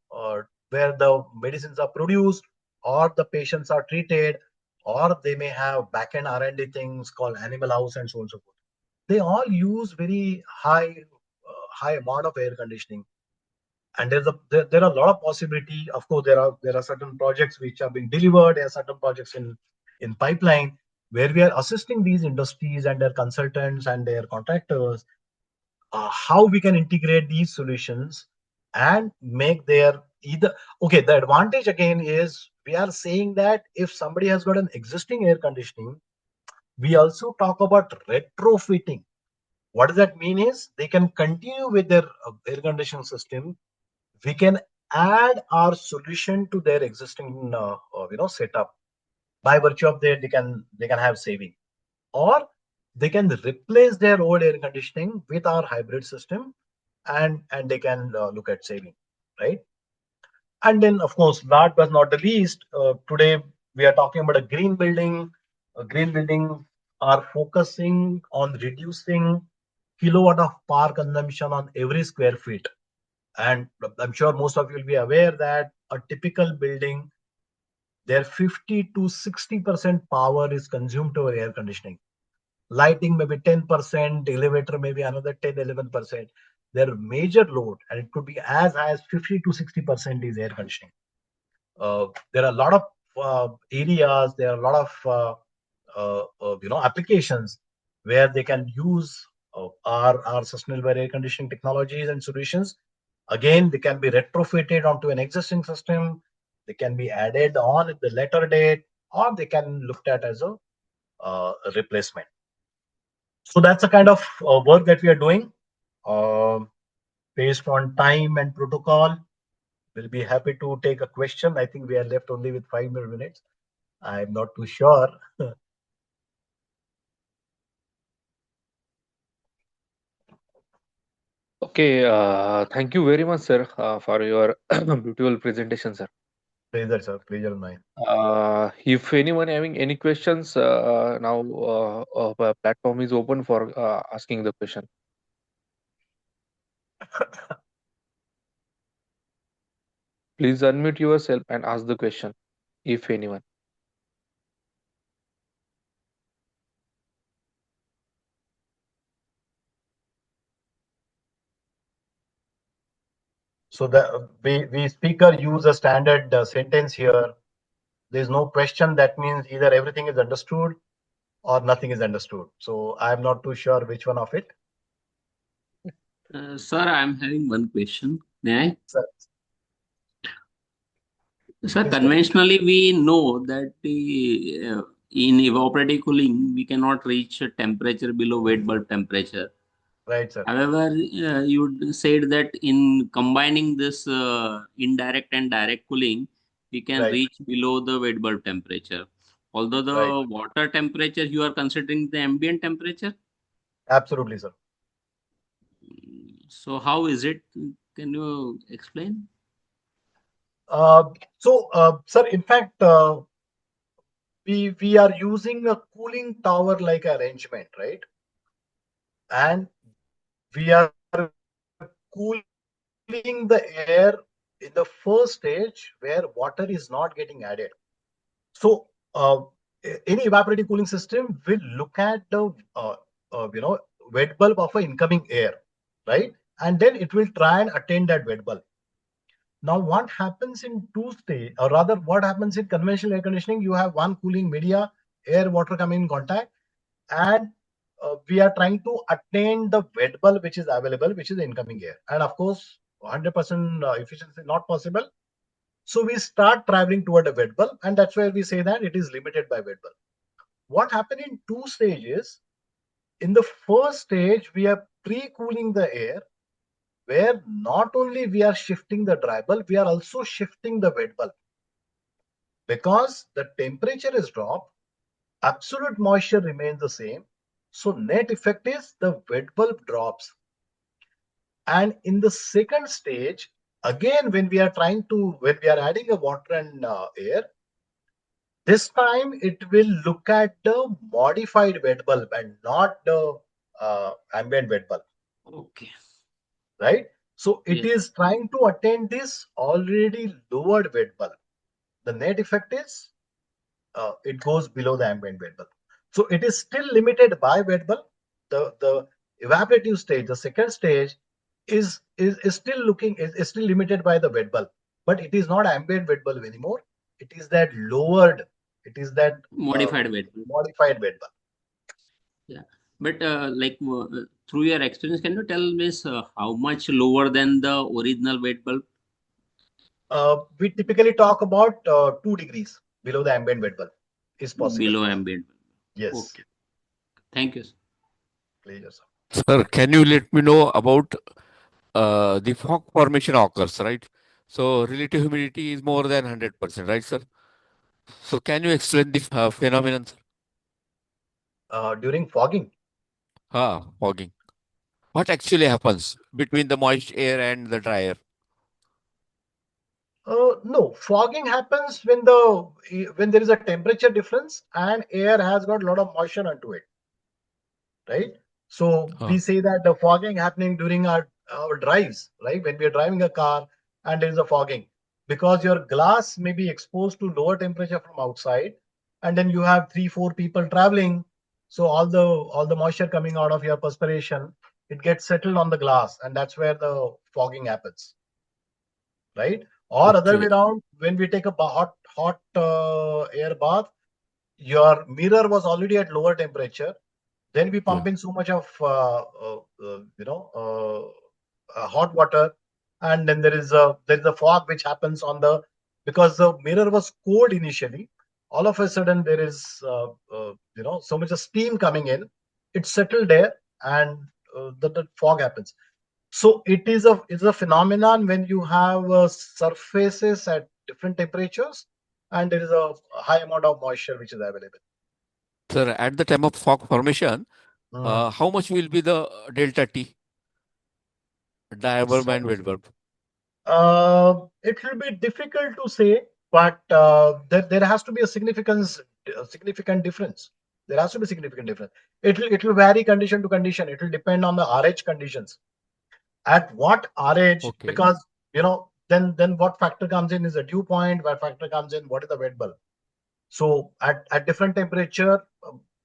where the medicines are produced or the patients are treated, or they may have back-end R&D things called animal house and so on and so forth. They all use very high amount of air conditioning, and there are a lot of possibility. Of course, there are certain projects which are being delivered. There are certain projects in pipeline where we are assisting these industries and their consultants and their contractors how we can integrate these solutions and make their either. Okay, the advantage again is we are saying that if somebody has got an existing air conditioning, we also talk about retrofitting. What does that mean is they can continue with their air conditioning system. We can add our solution to their existing setup. By virtue of that, they can have saving, or they can replace their old air conditioning with our hybrid system, and they can look at saving, right? And then, of course, last but not the least, today we are talking about a green building. A green building are focusing on reducing kilowatt of power consumption on every square feet. And I'm sure most of you will be aware that a typical building, their 50 to 60% power is consumed to air conditioning. Lighting maybe 10%, elevator maybe another 10, 11%. Their major load, and it could be as high as 50 to 60% is air conditioning. There are a lot of areas, there are a lot of applications where they can use our sustainable air conditioning technologies and solutions. Again, they can be retrofitted onto an existing system. They can be added on at the later date, or they can looked at as a replacement. So that's the kind of work that we are doing uh, based on time and protocol. We'll be happy to take a question. I think we are left only with 5 minutes. I'm not too sure. Okay, thank you very much, sir, for your beautiful presentation, sir. Pleasure, sir. Pleasure mine. If anyone having any questions, now platform is open for asking the question. Please unmute yourself and ask the question, if anyone. So the we speaker use a standard sentence here. There is no question. That means either everything is understood or nothing is understood. So I'm not too sure which one of it. Sir, I'm having one question. May I? Sir, Sir, please go ahead. conventionally, we know that in evaporative cooling, we cannot reach a temperature below wet bulb temperature. Right, sir. However, you said that in combining this indirect and direct cooling, we can Right, reach below the wet bulb temperature. Although right. the water temperature, you are considering the ambient temperature. Absolutely, sir. So, how is it? Can you explain? Sir, in fact, we are using a cooling tower like arrangement, right? And we are cooling the air in the first stage where water is not getting added. So, any evaporative cooling system will look at the wet bulb of an incoming air, right? And then it will try and attain that wet bulb. Now, what happens in two stage, or rather, what happens in conventional air conditioning? You have one cooling media, air, water coming in contact, and we are trying to attain the wet bulb which is available, which is incoming air. And of course, 100% efficiency not possible. So we start traveling toward a wet bulb, and that's where we say that it is limited by wet bulb. What happened in two stages? In the first stage, we are pre-cooling the air, where not only we are shifting the dry bulb, we are also shifting the wet bulb. Because the temperature is dropped, absolute moisture remains the same. So net effect is the wet bulb drops. And in the second stage, again, when we are adding a water and air, this time it will look at the modified wet bulb and not the ambient wet bulb, Okay. right? So it Yes. is trying to attain this already lowered wet bulb. The net effect is it goes below the ambient wet bulb. So it is still limited by wet bulb. The evaporative stage, the second stage, is still is still limited by the wet bulb, but it is not ambient wet bulb anymore. It is that lowered. It is that uh, Modified wet bulb. modified wet bulb. Yeah. But through your experience, can you tell me how much lower than the original wet bulb? We typically talk about 2 degrees below the ambient wet bulb is possible. Below ambient bulb. Yes, Okay. Thank you, sir. pleasure, sir. Sir, can you let me know about the fog formation occurs, right? So relative humidity is more than 100%, right, sir? So can you explain the phenomenon, sir? During fogging, Fogging. What actually happens between the moist air and the dry air? no, fogging happens when there is a temperature difference and air has got a lot of moisture onto it, right? So we Huh. say that the fogging happening during our drives, right? When we are driving a car and there is a fogging, because your glass may be exposed to lower temperature from outside, and then you have 3, 4 people traveling, so all the moisture coming out of your perspiration, it gets settled on the glass, and that's where the fogging happens, right? Or other way Okay. around, when we take a hot air bath, your mirror was already at lower temperature. Then we Yeah. pump in so much of hot water, and then there is a fog which happens on the because the mirror was cold initially. All of a sudden, there is so much of steam coming in. It's settled there, and the fog happens. So it is a phenomenon when you have surfaces at different temperatures, and there is a high amount of moisture which is available. Sir, at the time of fog formation, Mm. how much will be the delta T? diaper and wet bulb? It will be difficult to say, but there has to be a significant difference. There has to be significant difference. It will vary condition to condition. It will depend on the RH conditions. At what RH, Okay. because then what factor comes in is the dew point. What factor comes in? What is the wet bulb? So at different temperature,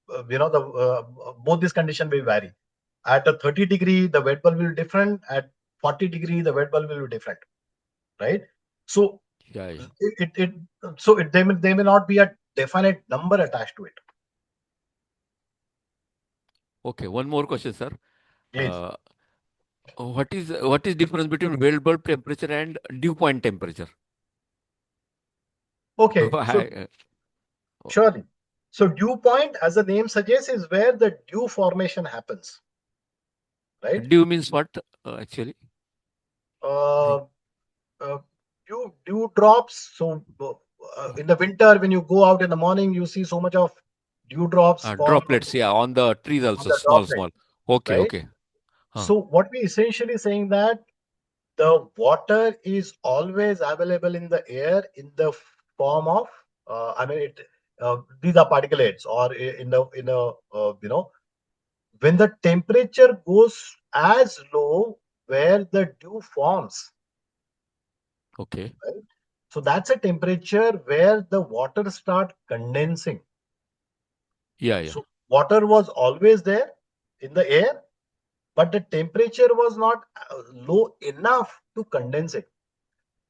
the both these conditions will vary. At a 30-degree, the wet bulb will be different. At 40-degree, the wet bulb will be different, right? So Yeah, yeah. they may not be a definite number attached to it. Okay, one more question, sir. Please. Uh, what is difference between wet bulb temperature and dew point temperature? Okay, so Why, uh, surely. So dew point, as the name suggests, is where the dew formation happens, right? dew means what actually? Uh, Dew. uh, dew drops. So in the winter, when you go out in the morning, you see so much of dew drops fall Droplets, yeah, on the trees on also, the small, droplet, small. Okay, right? okay. Huh. So what we essentially saying that the water is always available in the air in the form of these are particulates, or when the temperature goes as low where the dew forms, Okay. right? So that's a temperature where the water start condensing. Yeah, yeah. So water was always there in the air, but the temperature was not low enough to condense it.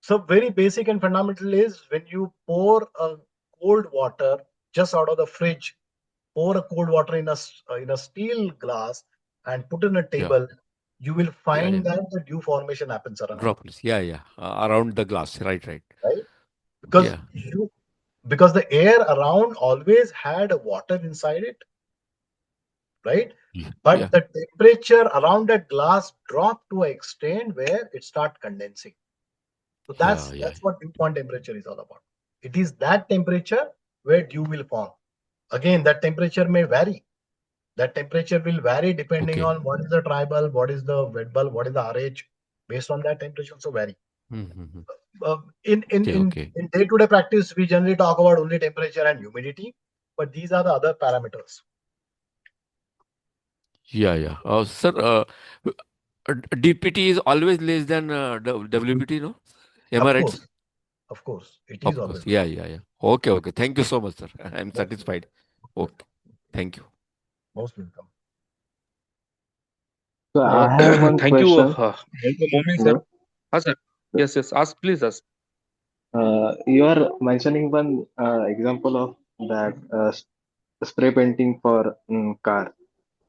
So very basic and fundamental is when you pour a cold water just out of the fridge, pour a cold water in a steel glass and put in a Yeah. table, you will Yeah, yeah. find that the dew formation happens around it, Droplets. Yeah, yeah. Around the glass. Right, right. right? Because Yeah. the air around always had water inside it, right? Yeah. But Yeah. the temperature around that glass dropped to an extent where it start condensing. So Yeah, that's yeah. that's what dew point temperature is all about. It is that temperature where dew will form. Again, that temperature may vary. That temperature will vary depending Okay. on what is the tribal, what is the wet bulb, what is the RH. Based on that, temperature also vary. Mm-hmm. In in Okay, in okay. in day-to-day practice, we generally talk about only temperature and humidity, but these are the other parameters. Yeah, yeah. Sir, DPT is always less than WPT, no? Am I Of right, sir? course, of course, it is Of course. always Yeah, yeah, yeah. Okay, okay. Thank you so much, sir. I'm most satisfied. Okay. Thank you. most welcome. So I have one Thank you, question. Momin sir. Hello. Sir. Yes, yes. Ask, please ask. You are mentioning one example of that spray painting for car,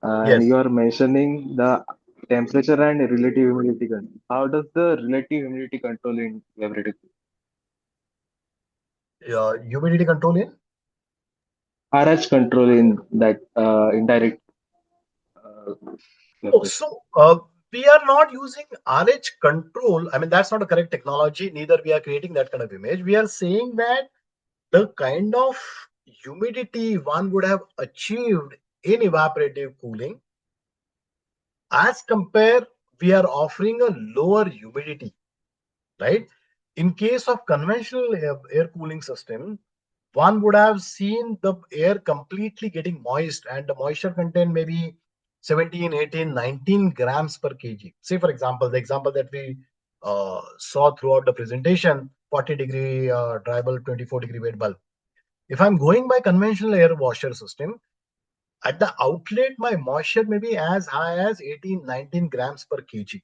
and Yes, you are mentioning the temperature and relative humidity control. How does the relative humidity control in evaporative? humidity control in. RH control in that indirect uh, Oh, evaporation? so we are not using RH control. I mean, that's not a correct technology. Neither we are creating that kind of image. We are saying that the kind of humidity one would have achieved in evaporative cooling, as compare, we are offering a lower humidity, right? In case of conventional air cooling system, one would have seen the air completely getting moist, and the moisture content maybe 17, 18, 19 grams per kg. Say, for example, the example that we saw throughout the presentation, 40-degree dry bulb, 24-degree wet bulb. If I'm going by conventional air washer system, at the outlet, my moisture may be as high as 18, 19 grams per kg,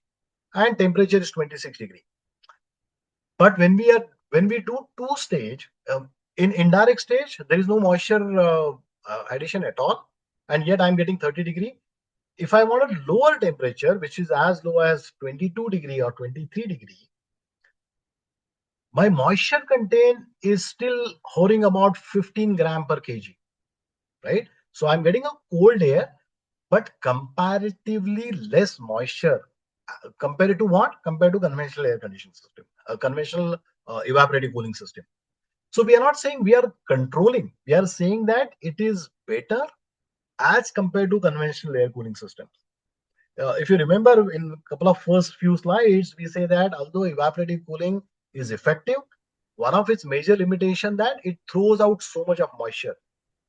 and temperature is 26 degree. But when we do two stage, in indirect stage, there is no moisture addition at all, and yet I'm getting 30-degree. If I want a lower temperature, which is as low as 22-degree or 23-degree, my moisture content is still hovering about 15 gram per kg, right? So I'm getting a cold air, but comparatively less moisture compared to what? Compared to conventional air conditioning system, a conventional evaporative cooling system. So we are not saying we are controlling. We are saying that it is better as compared to conventional air cooling systems. If you remember in a couple of first few slides, we say that although evaporative cooling is effective, one of its major limitation that it throws out so much of moisture,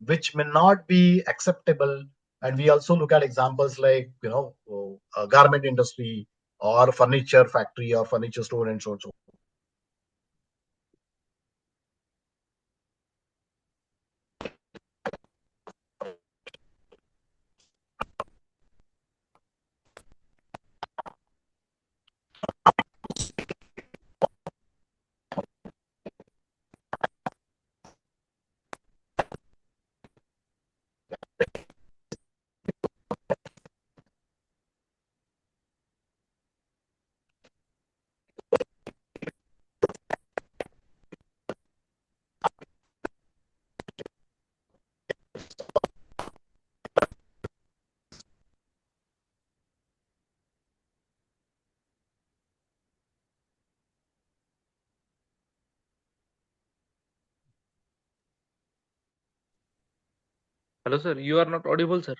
which may not be acceptable. And we also look at examples like, garment industry or furniture factory or furniture store and so on. So Hello, sir. You are not audible, sir.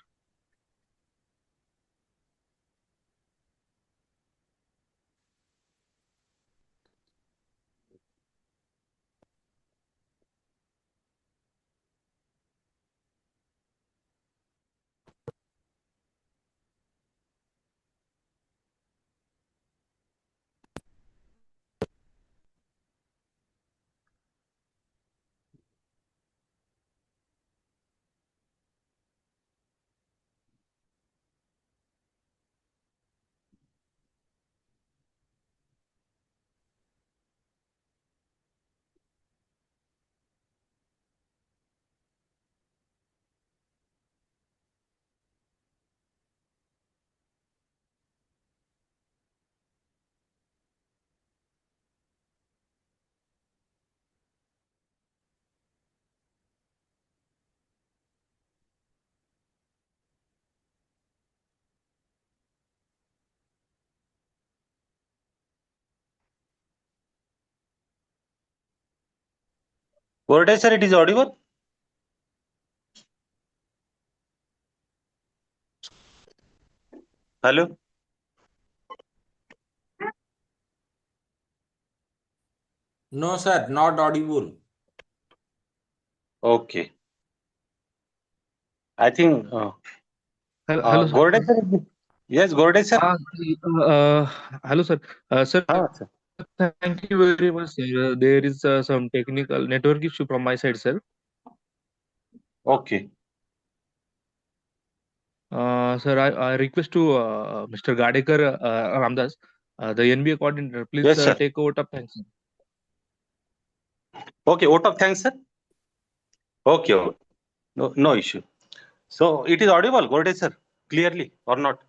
Gorde sir, it is audible? Hello? No, sir, not audible. Okay. I think Hello, sir. Gorde sir. Yes, Gorde sir. Uh, uh, Hello, sir. Sir, Sir. thank you very much, sir. There is some technical network issue from my side, sir. Okay. Sir, I request to Mr. Gadekar Ramdas, the NBA coordinator, please Yes, sir. take over top. Thanks, sir. Okay. Vote of thanks, sir. Okay. Okay. No, no issue. So it is audible, Gorde sir, clearly or not?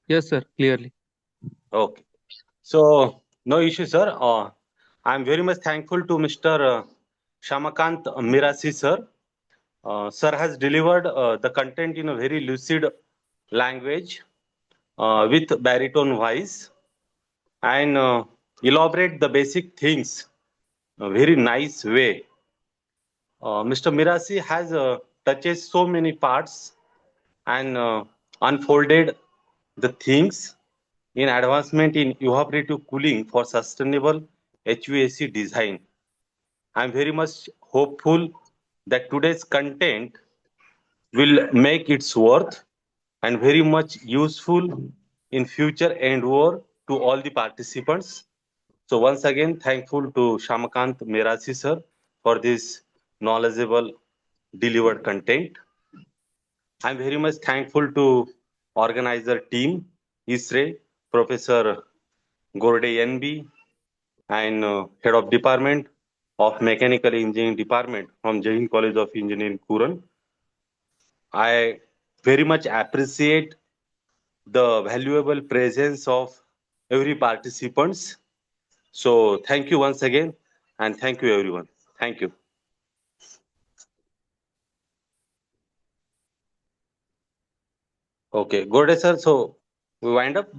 Yes, sir, clearly. Okay. So no issue, sir. I am very much thankful to Mr. Shamakant Mirashi, sir. Sir has delivered the content in a very lucid language with baritone voice and elaborate the basic things a very nice way. Mr. Mirasi has touches so many parts and unfolded the things in advancement in evaporative cooling for sustainable HVAC design. I am very much hopeful that today's content will make its worth and very much useful in future endeavor to all the participants. So once again, thankful to Shamakant Merasi sir for this knowledgeable delivered content. I'm very much thankful to organizer team, ISRE, Professor Gorde NB, and Head of Department of Mechanical Engineering Department from Jain College of Engineering, Kuran. I very much appreciate the valuable presence of every participants. So thank you once again, and thank you everyone. Thank you. Okay, Gorde sir. So we wind up this.